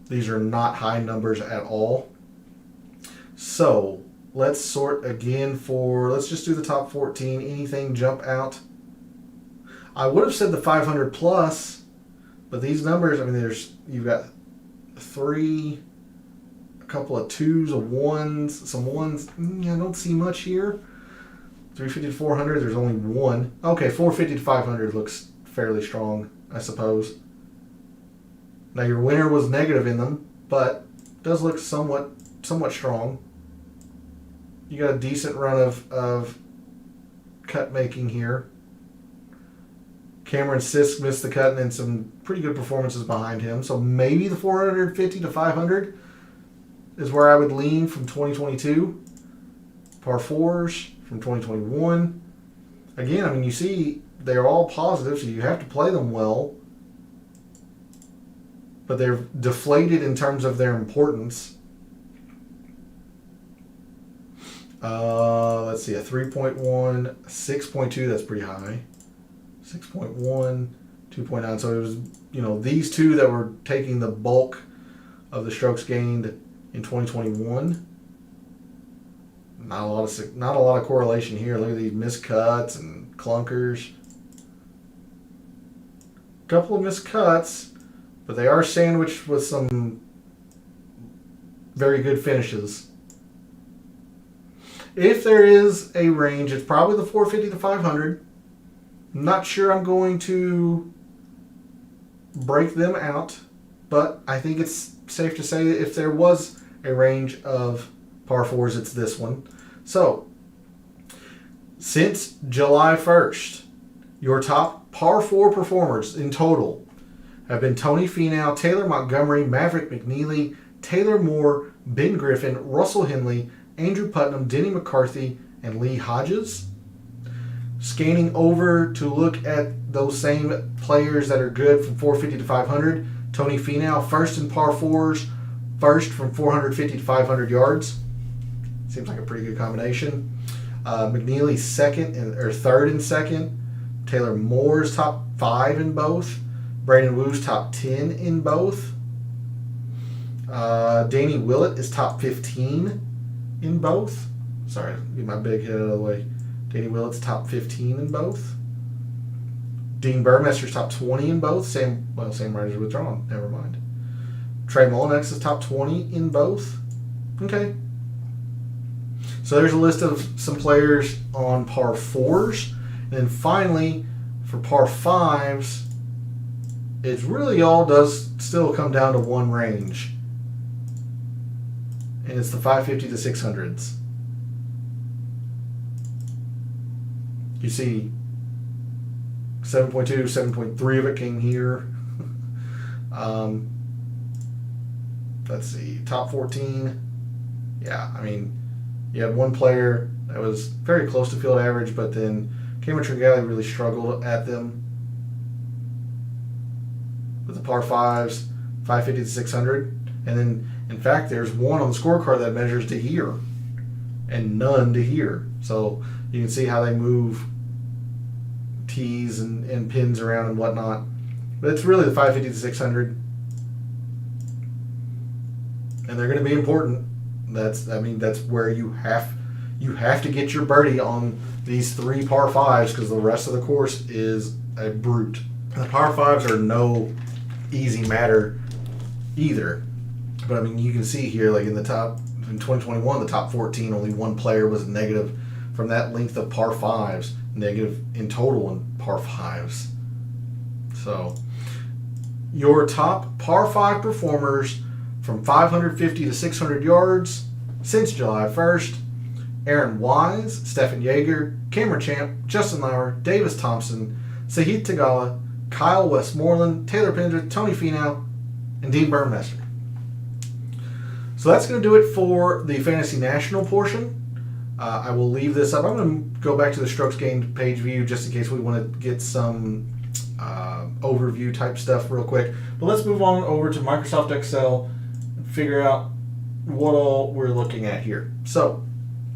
These are not high numbers at all. So let's sort again let's just do the top 14. Anything jump out? I would have said the 500 plus, but these numbers, I mean, you've got 3, a couple of 2s, a 1s, some 1s. I don't see much here. 350 to 400, there's only 1. Okay, 450 to 500 looks fairly strong, I suppose. Now your winner was negative in them, but does look somewhat strong. You got a decent run of cut making here. Cameron Sisk missed the cut, and then some pretty good performances behind him. So maybe the 450 to 500 is where I would lean from 2022. Par 4s from 2021. Again, I mean, you see they're all positive, so you have to play them well. But they're deflated in terms of their importance. Let's see, a 3.1, 6.2, that's pretty high. 6.1, 2.9, so it was these two that were taking the bulk of the strokes gained in 2021. Not a lot of correlation here. Look at these missed cuts and clunkers. A couple of missed cuts, but they are sandwiched with some very good finishes. If there is a range, it's probably the 450 to 500. I'm not sure I'm going to break them out, but I think it's safe to say that if there was a range of par 4s, it's this one. So, since July 1st, your top par 4 performers in total have been Tony Finau, Taylor Montgomery, Maverick McNeely, Taylor Moore, Ben Griffin, Russell Henley, Andrew Putnam, Denny McCarthy, and Lee Hodges. Scanning over to look at those same players that are good from 450 to 500, Tony Finau, first in par 4s, first from 450 to 500 yards. Seems like a pretty good combination. McNeely third and second. Taylor Moore's top 5 in both. Brandon Wu's top 10 in both. Danny Willett is top 15 in both. Sorry, get my big head out of the way. Danny Willett's top 15 in both. Dean Burmester's top 20 in both. Same writers withdrawn. Never mind. Trey Mullinax is top 20 in both. Okay. So there's a list of some players on par 4s. And then finally, for par 5s, it really all does still come down to one range. And it's the 550 to 600s. You see 7.2, 7.3 of it came here. Let's see, top 14. Yeah, I mean, you had one player that was very close to field average, but then Cameron Tringale really struggled at them. With the par 5s, 550 to 600. And then, in fact, there's one on the scorecard that measures to here and none to here. So you can see how they move tees and pins around and whatnot. But it's really the 550 to 600. And they're going to be important. That's where you have to get your birdie on these 3 par 5s because the rest of the course is a brute. The par 5s are no easy matter either. But I mean, you can see here, like in 2021, the top 14, only one player was negative from that length of par 5s, negative in total in par 5s. So, your top par 5 performers from 550 to 600 yards since July 1st: Aaron Wise, Stefan Jaeger, Cameron Champ, Justin Lauer, Davis Thompson, Sahith Theegala, Kyle Westmoreland, Taylor Pendrith, Tony Finau, and Dean Burmester. So that's going to do it for the Fantasy National portion. I will leave this up. I'm going to go back to the strokes gained page view just in case we want to get some overview type stuff real quick. But let's move on over to Microsoft Excel and figure out what all we're looking at here. So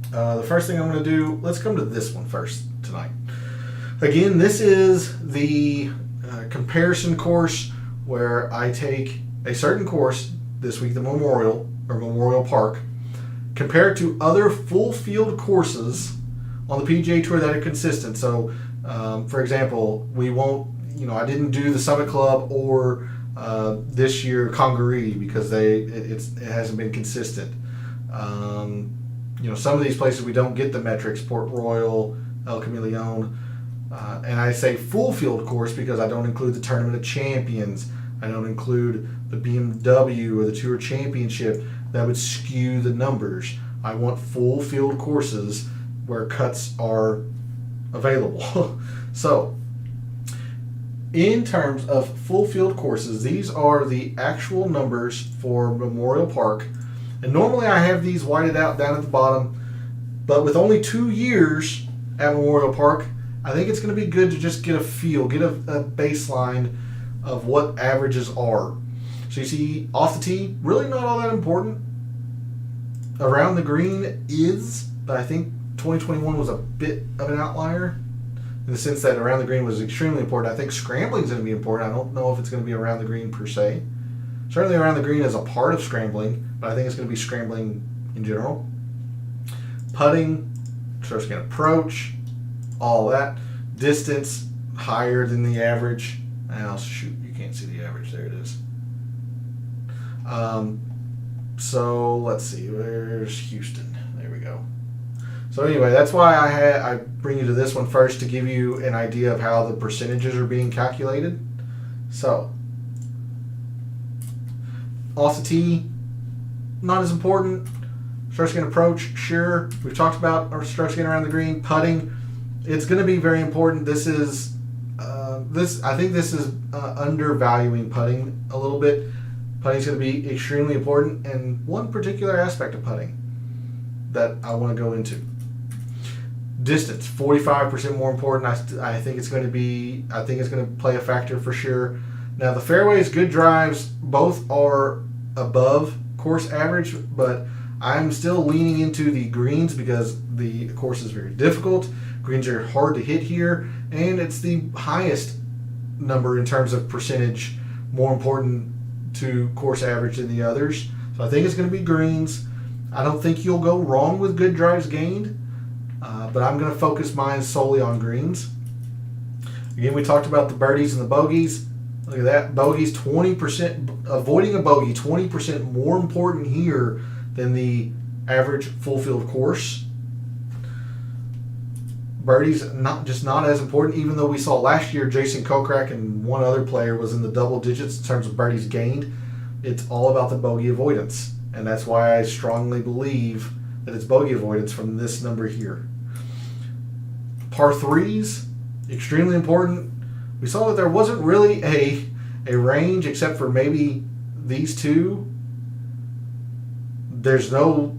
the first thing I'm going to do, let's come to this one first tonight. Again, this is the comparison course where I take a certain course, this week the Memorial Park, compared to other full field courses on the PGA Tour that are consistent. So, for example, I didn't do the Summit Club or this year Congaree because it hasn't been consistent. Some of these places we don't get the metrics, Port Royal, El Camaleon, and I say full field course because I don't include the Tournament of Champions. I don't include the BMW or the Tour Championship. That would skew the numbers. I want full field courses where cuts are available. So, in terms of full field courses, these are the actual numbers for Memorial Park. And normally I have these whited out down at the bottom, but with only 2 years at Memorial Park, I think it's going to be good to just get a feel, get a baseline of what averages are. So you see, off the tee, really not all that important. Around the green is, but I think 2021 was a bit of an outlier. in the sense that around the green was extremely important. I think scrambling is going to be important. I don't know if it's going to be around the green per se. Certainly around the green is a part of scrambling, but I think it's going to be scrambling in general. Putting, stroke gained approach, all that. Distance, higher than the average. Oh, shoot, you can't see the average. There it is. So let's see, where's Houston? There we go. So anyway, that's why I bring you to this one first to give you an idea of how the percentages are being calculated. So off the tee, not as important. Stroke gained approach, sure. We've talked about our stroke gained around the green. Putting, it's going to be very important. This is I think this is undervaluing putting a little bit. Putting is going to be extremely important, and one particular aspect of putting that I want to go into. Distance, 45% more important. I think it's going to be. I think it's going to play a factor for sure. Now the fairways, good drives, both are above course average, but I'm still leaning into the greens because the course is very difficult. Greens are hard to hit here, and it's the highest number in terms of percentage, more important to course average than the others. So I think it's going to be greens. I don't think you'll go wrong with good drives gained, but I'm going to focus mine solely on greens. Again, we talked about the birdies and the bogeys. Look at that. Bogeys, 20%, avoiding a bogey, 20% more important here than the average full field course. Birdies, not as important, even though we saw last year Jason Kokrak and one other player was in the double digits in terms of birdies gained. It's all about the bogey avoidance, and that's why I strongly believe that it's bogey avoidance from this number here. Par threes, extremely important. We saw that there wasn't really a range except for maybe these two. There's no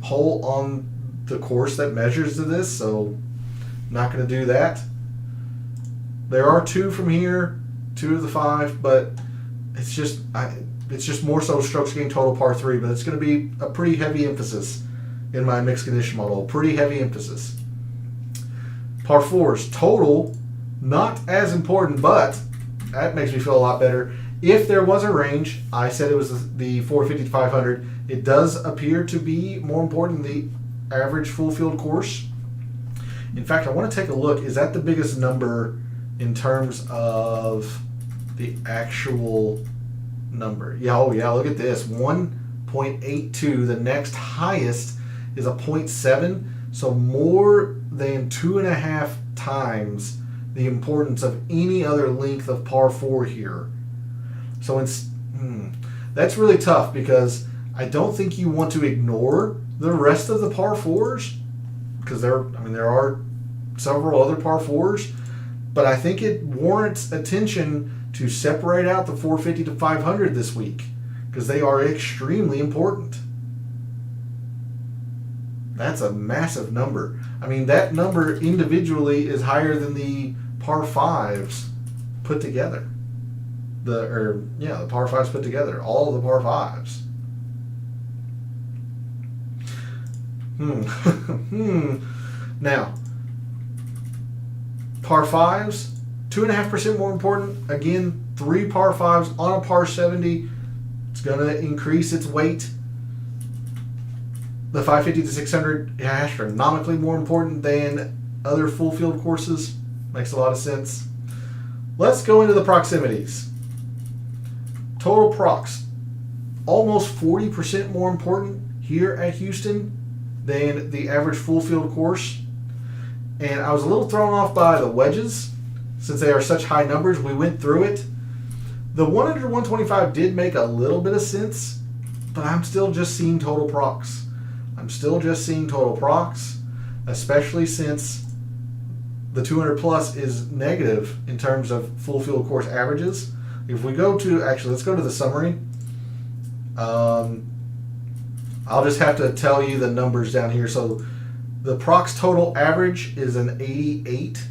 hole on the course that measures to this, so not going to do that. There are two from here, 2 of the 5, but it's just more so strokes gained total par 3, but it's going to be a pretty heavy emphasis in my mixed condition model. Pretty heavy emphasis. Par 4s total, not as important, but that makes me feel a lot better. If there was a range, I said it was the 450 to 500. It does appear to be more important than the average full field course. In fact, I want to take a look. Is that the biggest number in terms of the actual number? Yeah, oh yeah, look at this. 1.82. The next highest is a 0.7. So more than 2.5 times the importance of any other length of par 4 here. So that's really tough because I don't think you want to ignore the rest of the par 4s because there are several other par 4s, but I think it warrants attention to separate out the 450 to 500 this week because they are extremely important. That's a massive number. I mean, that number individually is higher than the par 5s put together. The par 5s put together. All of the par 5s. Now, par 5s, 2.5% more important. Again, 3 par 5s on a par 70. It's going to increase its weight. The 550 to 600 astronomically more important than other full field courses. Makes a lot of sense. Let's go into the proximities. Total procs, almost 40% more important here at Houston than the average full field course. And I was a little thrown off by the wedges since they are such high numbers. We went through it. The 100 to 125 did make a little bit of sense, but I'm still just seeing total procs. Especially since the 200 plus is negative in terms of full field course averages. If we go to, let's go to the summary. I'll just have to tell you the numbers down here. So the procs total average is an 88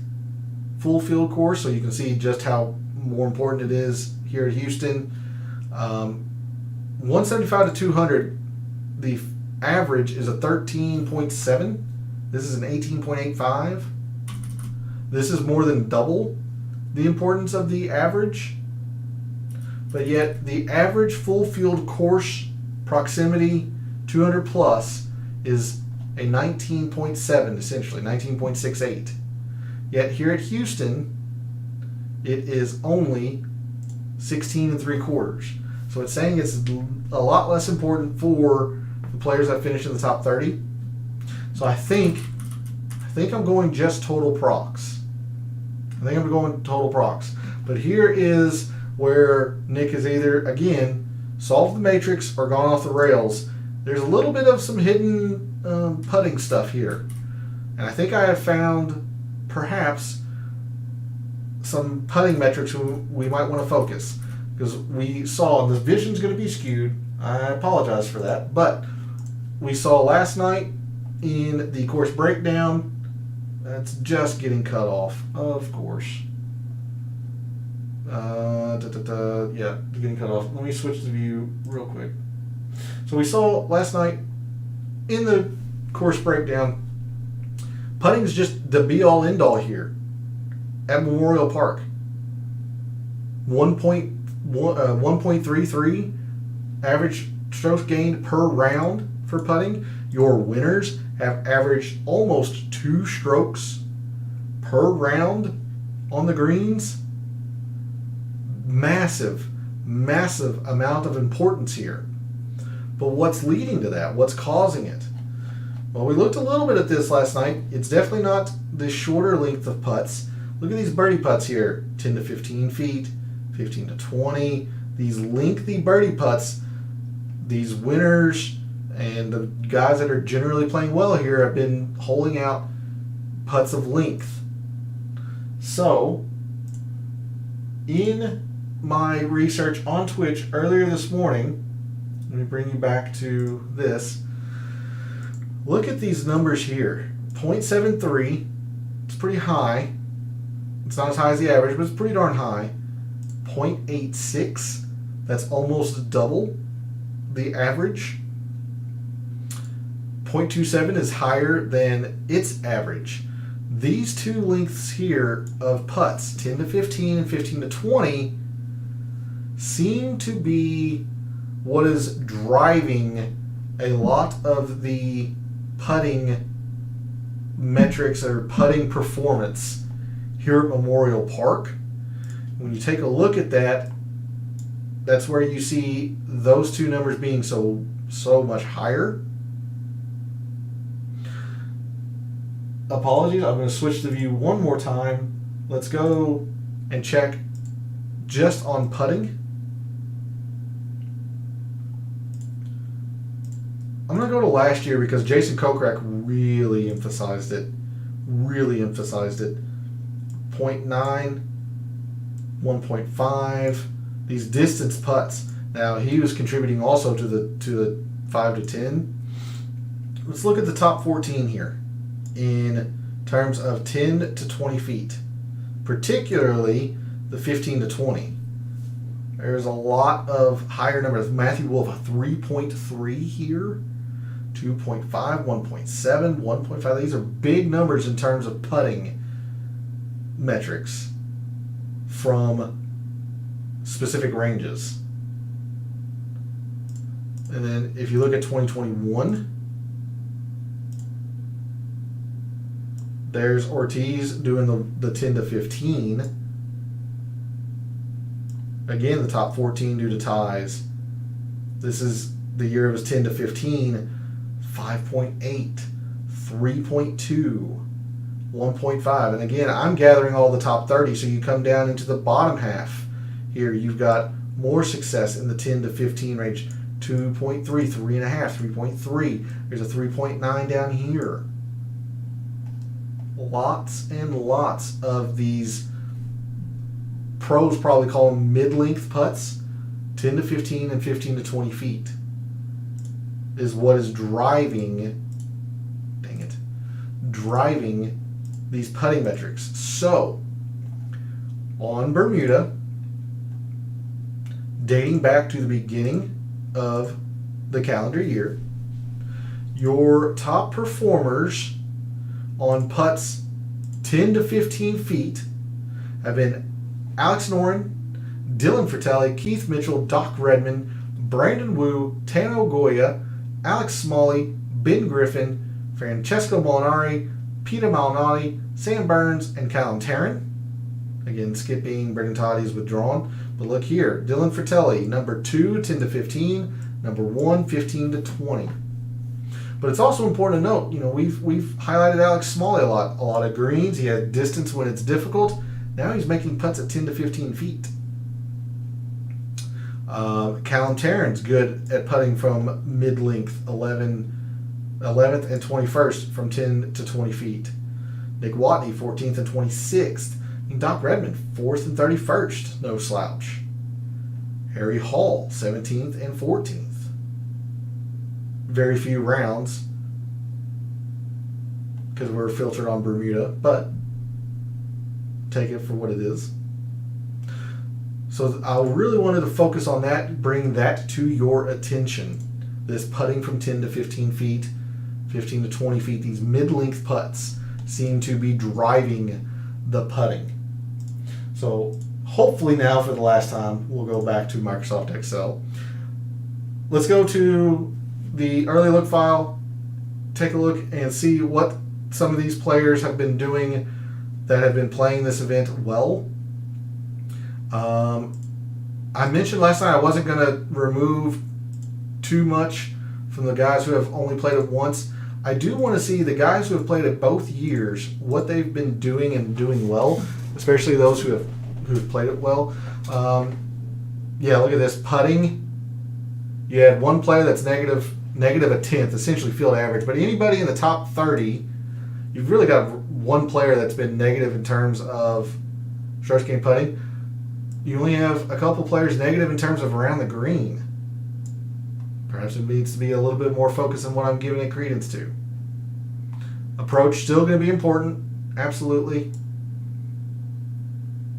full field course. So you can see just how more important it is here at Houston. 175 to 200, the average is a 13.7. This is an 18.85. This is more than double the importance of the average. But yet the average full field course proximity 200 plus is a 19.7, essentially 19.68. Yet here at Houston, it is only 16 3/4. So it's saying it's a lot less important for the players that finish in the top 30. So I think I'm going just total procs. But here is where Nick has either, again, solved the matrix or gone off the rails. There's a little bit of some hidden putting stuff here. And I think I have found perhaps some putting metrics we might want to focus. Because we saw, and the vision's going to be skewed, I apologize for that, but we saw last night in the course breakdown, that's just getting cut off, of course. Yeah, getting cut off. Let me switch the view real quick. So we saw last night in the course breakdown, putting is just the be-all, end-all here at Memorial Park. 1.33 average strokes gained per round for putting. Your winners have averaged almost 2 strokes per round on the greens. Massive amount of importance here. But what's leading to that? What's causing it? Well, we looked a little bit at this last night. It's definitely not the shorter length of putts. Look at these birdie putts here, 10 to 15 feet, 15 to 20. These lengthy birdie putts, these winners and the guys that are generally playing well here have been holding out putts of length. So, in my research on Twitch earlier this morning, let me bring you back to this. Look at these numbers here. 0.73, it's pretty high. It's not as high as the average, but it's pretty darn high. 0.86, that's almost double the average. 0.27 is higher than its average. These two lengths here of putts, 10 to 15 and 15 to 20, seem to be what is driving a lot of the putting metrics or putting performance here at Memorial Park. When you take a look at that, that's where you see those two numbers being so much higher. Apologies, I'm going to switch the view one more time. Let's go and check just on putting. I'm going to go to last year because Jason Kokrak really emphasized it. 0.9, 1.5, these distance putts. Now he was contributing also to the 5 to 10. Let's look at the top 14 here in terms of 10 to 20 feet, particularly the 15 to 20. There's a lot of higher numbers. Matthew Wolf, a 3.3 here, 2.5, 1.7, 1.5. These are big numbers in terms of putting metrics from specific ranges. And then if you look at 2021, there's Ortiz doing the 10 to 15. Again, the top 14 due to ties. This is the year of his 10 to 15, 5.8, 3.2, 1.5. And again, I'm gathering all the top 30, so you come down into the bottom half. Here you've got more success in the 10 to 15 range, 2.3, 3.5, 3.3. There's a 3.9 down here. Lots and lots of these pros probably call them mid-length putts, 10 to 15 and 15 to 20 feet is what is driving these putting metrics. So, on Bermuda, dating back to the beginning of the calendar year, your top performers on putts 10 to 15 feet have been Alex Noren, Dylan Fratelli, Keith Mitchell, Doc Redman, Brandon Wu, Tano Goya, Alex Smalley, Ben Griffin, Francesco Molinari, Peter Malnati, Sam Burns, and Callum Tarrant. Again, skipping Brendan Toddy's withdrawn. But look here, Dylan Fratelli, number 2, 10 to 15, number 1, 15 to 20. But it's also important to note, we've highlighted Alex Smalley a lot of greens. He had distance when it's difficult. Now he's making putts at 10 to 15 feet. Callum Tarrant's good at putting from mid-length, 11th and 21st from 10 to 20 feet. Nick Watney, 14th and 26th. And Doc Redman, 4th and 31st, no slouch. Harry Hall, 17th and 14th. Very few rounds because we're filtered on Bermuda, but take it for what it is. So I really wanted to focus on that, bring that to your attention. This putting from 10 to 15 feet, 15 to 20 feet, these mid-length putts seem to be driving the putting. So hopefully now for the last time, we'll go back to Microsoft Excel. Let's go to the early look file, take a look and see what some of these players have been doing that have been playing this event well. I mentioned last night I wasn't going to remove too much from the guys who have only played it once. I do want to see the guys who have played it both years, what they've been doing and doing well, especially those who've played it well. Yeah, look at this. Putting, you had one player that's negative a tenth, essentially field average. But anybody in the top 30, you've really got one player that's been negative in terms of strokes gained putting. You only have a couple players negative in terms of around the green. Perhaps it needs to be a little bit more focused on what I'm giving it credence to. Approach, still going to be important. Absolutely.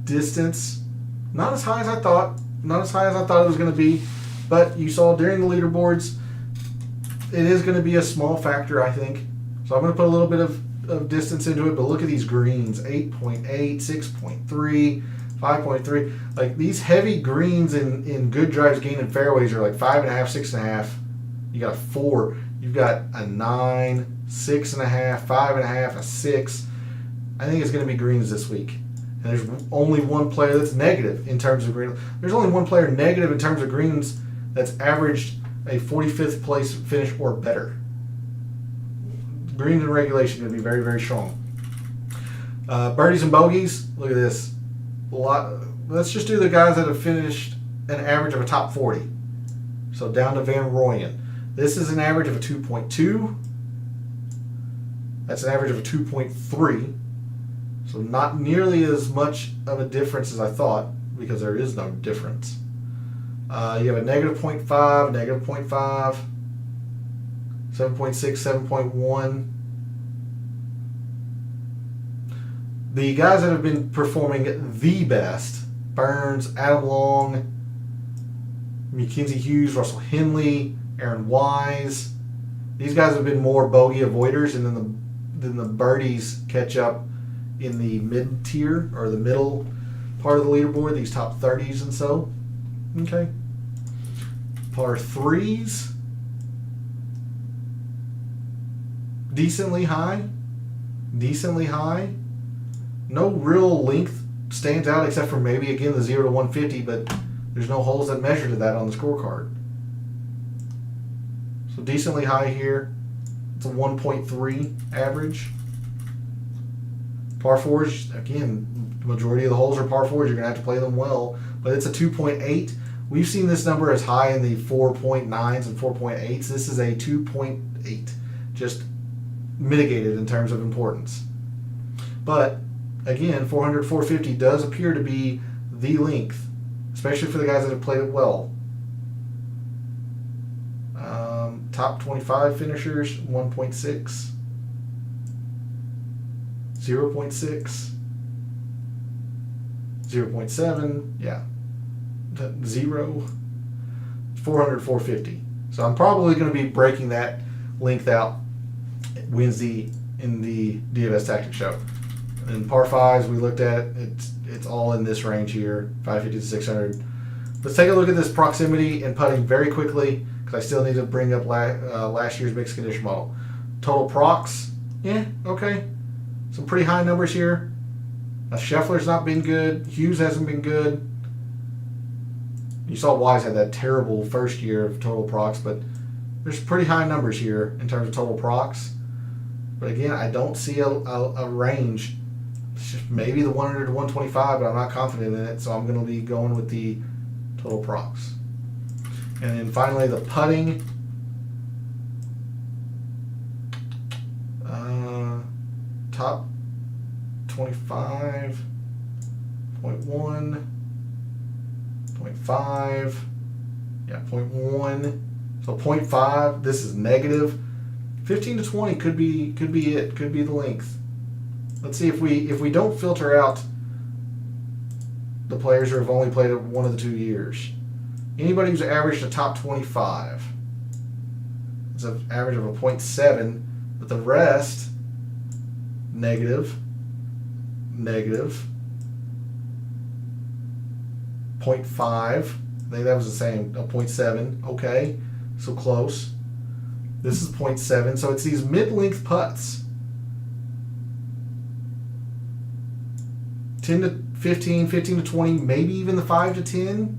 Distance, not as high as I thought. Not as high as I thought it was going to be. But you saw during the leaderboards, it is going to be a small factor, I think. So I'm going to put a little bit of distance into it. But look at these greens. 8.8, 6.3, 5.3. Like these heavy greens in good drives, gained in fairways are like 5.5, 6.5. You got a 4. You've got a 9, 6.5, 5.5, a 6. I think it's going to be greens this week. And there's only one player that's negative in terms of green. There's only one player negative in terms of greens that's averaged a 45th place finish or better. Greens in regulation going to be very, very strong. Birdies and bogeys. Look at this. Let's just do the guys that have finished an average of a top 40. So down to Van Rooyen. This is an average of a 2.2. That's an average of a 2.3. So not nearly as much of a difference as I thought, because there is no difference. You have a negative 0.5, negative 0.5, 7.6, 7.1. The guys that have been performing the best, Burns, Adam Long, Mackenzie Hughes, Russell Henley, Aaron Wise. These guys have been more bogey avoiders, and then the birdies catch up in the mid-tier or the middle part of the leaderboard, these top 30s and so. Okay. Par 3s. Decently high. Decently high. No real length stands out except for maybe, again, the 0 to 150, but there's no holes that measure to that on the scorecard. So decently high here. It's a 1.3 average. Par 4s, again, the majority of the holes are par 4s. You're going to have to play them well. But it's a 2.8. We've seen this number as high in the 4.9s and 4.8s. This is a 2.8. Just mitigated in terms of importance. But, again, 400, 450 does appear to be the length, especially for the guys that have played it well. Top 25 finishers, 1.6. 0.6, 0.7, yeah, 0, 400, 450. So I'm probably going to be breaking that length out Wednesday in the DFS Tactics show. And par fives we looked at, it's all in this range here, 550 to 600. Let's take a look at this proximity and putting very quickly, because I still need to bring up last year's mixed condition model. Total procs, yeah, okay. Some pretty high numbers here. Scheffler's not been good. Hughes hasn't been good. You saw Wise had that terrible first year of total procs, but there's pretty high numbers here in terms of total procs. But again, I don't see a range. It's just maybe the 100 to 125, but I'm not confident in it, so I'm going to be going with the total procs. And then finally, the putting. Top 25, 0.1, 0.5, yeah, 0.1. So 0.5, this is negative. 15 to 20 could be it, could be the length. Let's see if we don't filter out the players who have only played it one of the 2 years. Anybody who's averaged a top 25. It's an average of a 0.7, but the rest negative, 0.5. I think that was the same, a 0.7. Okay, so close. This is 0.7, so it's these mid-length putts. 10 to 15, 15 to 20, maybe even the 5 to 10.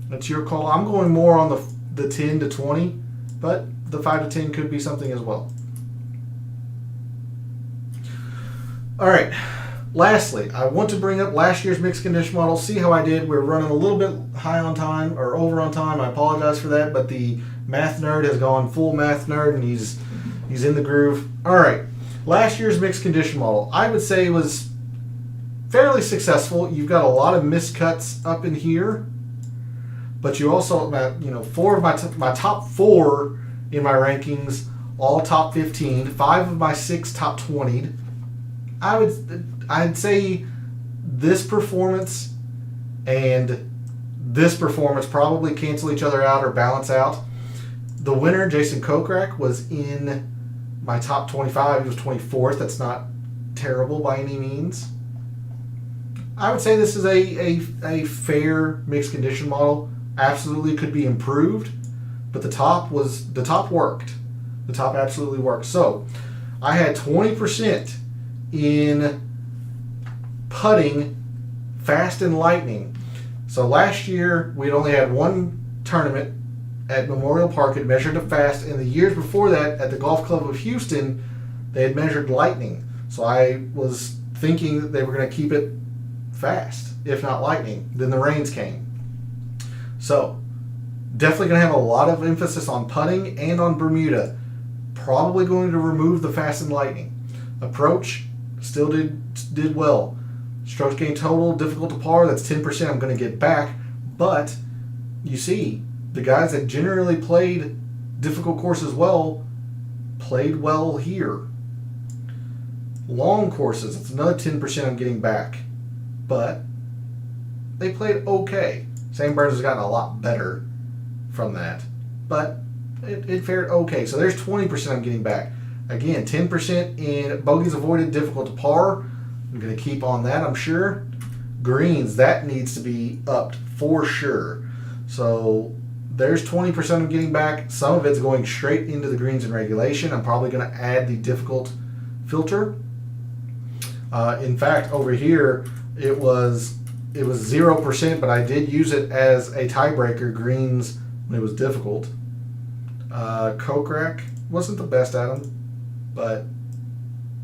That's your call. I'm going more on the 10 to 20, but the 5 to 10 could be something as well. All right, lastly, I want to bring up last year's mixed condition model, see how I did. We're running a little bit high on time, or over on time. I apologize for that, but the math nerd has gone full math nerd, and he's in the groove. All right, last year's mixed condition model, I would say was fairly successful. You've got a lot of miscuts up in here, but you also, four of my top 4 in my rankings, all top 15, 5 of my 6 top 20'd. I'd say this performance and this performance probably cancel each other out or balance out. The winner, Jason Kokrak, was in my top 25. He was 24th. That's not terrible by any means. I would say this is a fair mixed condition model. Absolutely could be improved, but the top worked. The top absolutely worked. So I had 20% in putting fast and lightning. So last year we had only had one tournament at Memorial Park. It measured to fast, and the years before that at the Golf Club of Houston they had measured lightning. So I was thinking that they were going to keep it fast, if not lightning. Then the rains came. So definitely going to have a lot of emphasis on putting and on Bermuda. Probably going to remove the fast and lightning. Approach still did well. Strokes gained total, difficult to par, that's 10% I'm going to get back. But you see, the guys that generally played difficult courses well, played well here. Long courses, it's another 10% I'm getting back. But they played okay. Sam Burns has gotten a lot better from that. But it fared okay. So there's 20% I'm getting back. Again, 10% in bogeys avoided, difficult to par. I'm going to keep on that, I'm sure. Greens, that needs to be upped for sure. So there's 20% I'm getting back. Some of it's going straight into the greens in regulation. I'm probably going to add the difficult filter. In fact, over here, it was 0%, but I did use it as a tiebreaker, greens, when it was difficult. Kokrak wasn't the best at them. But,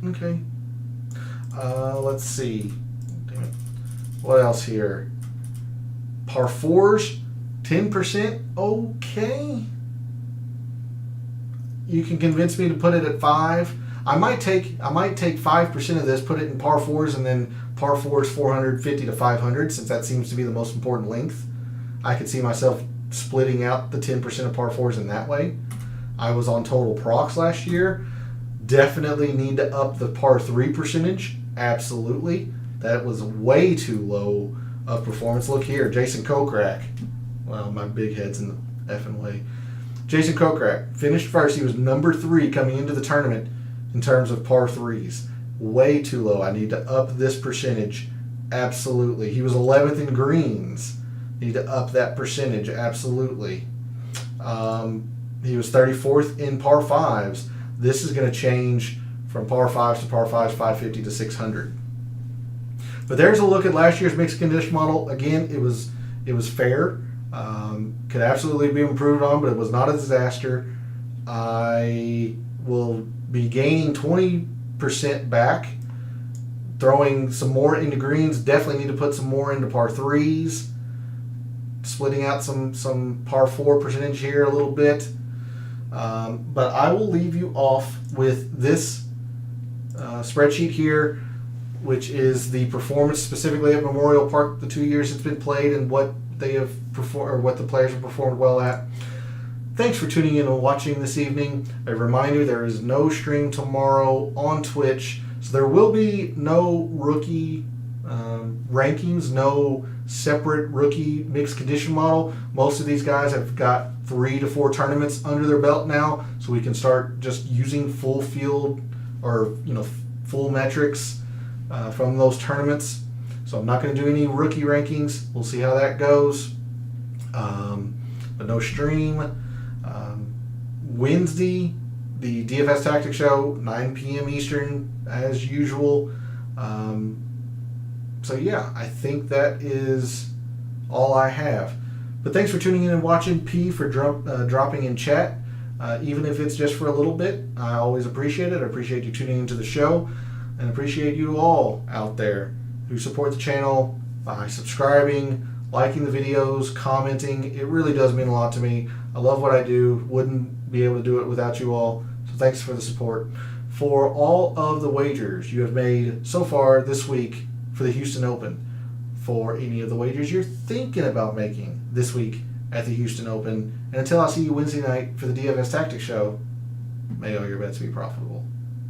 okay. Let's see. Damn it. What else here? Par 4s, 10%. Okay. You can convince me to put it at 5. I might take 5% of this, put it in par 4s, and then par 4s 450 to 500, since that seems to be the most important length. I could see myself splitting out the 10% of par 4s in that way. I was on total procs last year. Definitely need to up the par 3 percentage. Absolutely. That was way too low of performance. Look here, Jason Kokrak. Well, my big head's in the effing way. Jason Kokrak finished first. He was number 3 coming into the tournament in terms of par 3s. way too low. I need to up this percentage. Absolutely. He was 11th in greens. Need to up that percentage. Absolutely. He was 34th in par 5s. This is going to change from par 5s to par 5s, 550 to 600. But there's a look at last year's mixed condition model. Again, it was fair. Could absolutely be improved on, but it was not a disaster. I will be gaining 20% back, throwing some more into greens. Definitely need to put some more into par 3s, splitting out some par 4 percentage here a little bit. But I will leave you off with this spreadsheet here, which is the performance specifically at Memorial Park, the 2 years it's been played, and what they have performed, or what the players have performed well at. Thanks for tuning in and watching this evening. A reminder, there is no stream tomorrow on Twitch, so there will be no rookie rankings, no separate rookie mixed condition model. Most of these guys have got 3 to 4 tournaments under their belt now, so we can start just using full field or full metrics from those tournaments. So I'm not going to do any rookie rankings. We'll see how that goes. But no stream. Wednesday, the DFS Tactics show, 9 p.m. Eastern, as usual. So yeah, I think that is all I have. But thanks for tuning in and watching. P for dropping in chat, even if it's just for a little bit. I always appreciate it. I appreciate you tuning into the show, and appreciate you all out there who support the channel by subscribing, liking the videos, commenting. It really does mean a lot to me. I love what I do. Wouldn't be able to do it without you all. So thanks for the support. For all of the wagers you have made so far this week for the Houston Open, for any of the wagers you're thinking about making this week at the Houston Open, and until I see you Wednesday night for the DFS Tactics show, may all your bets be profitable.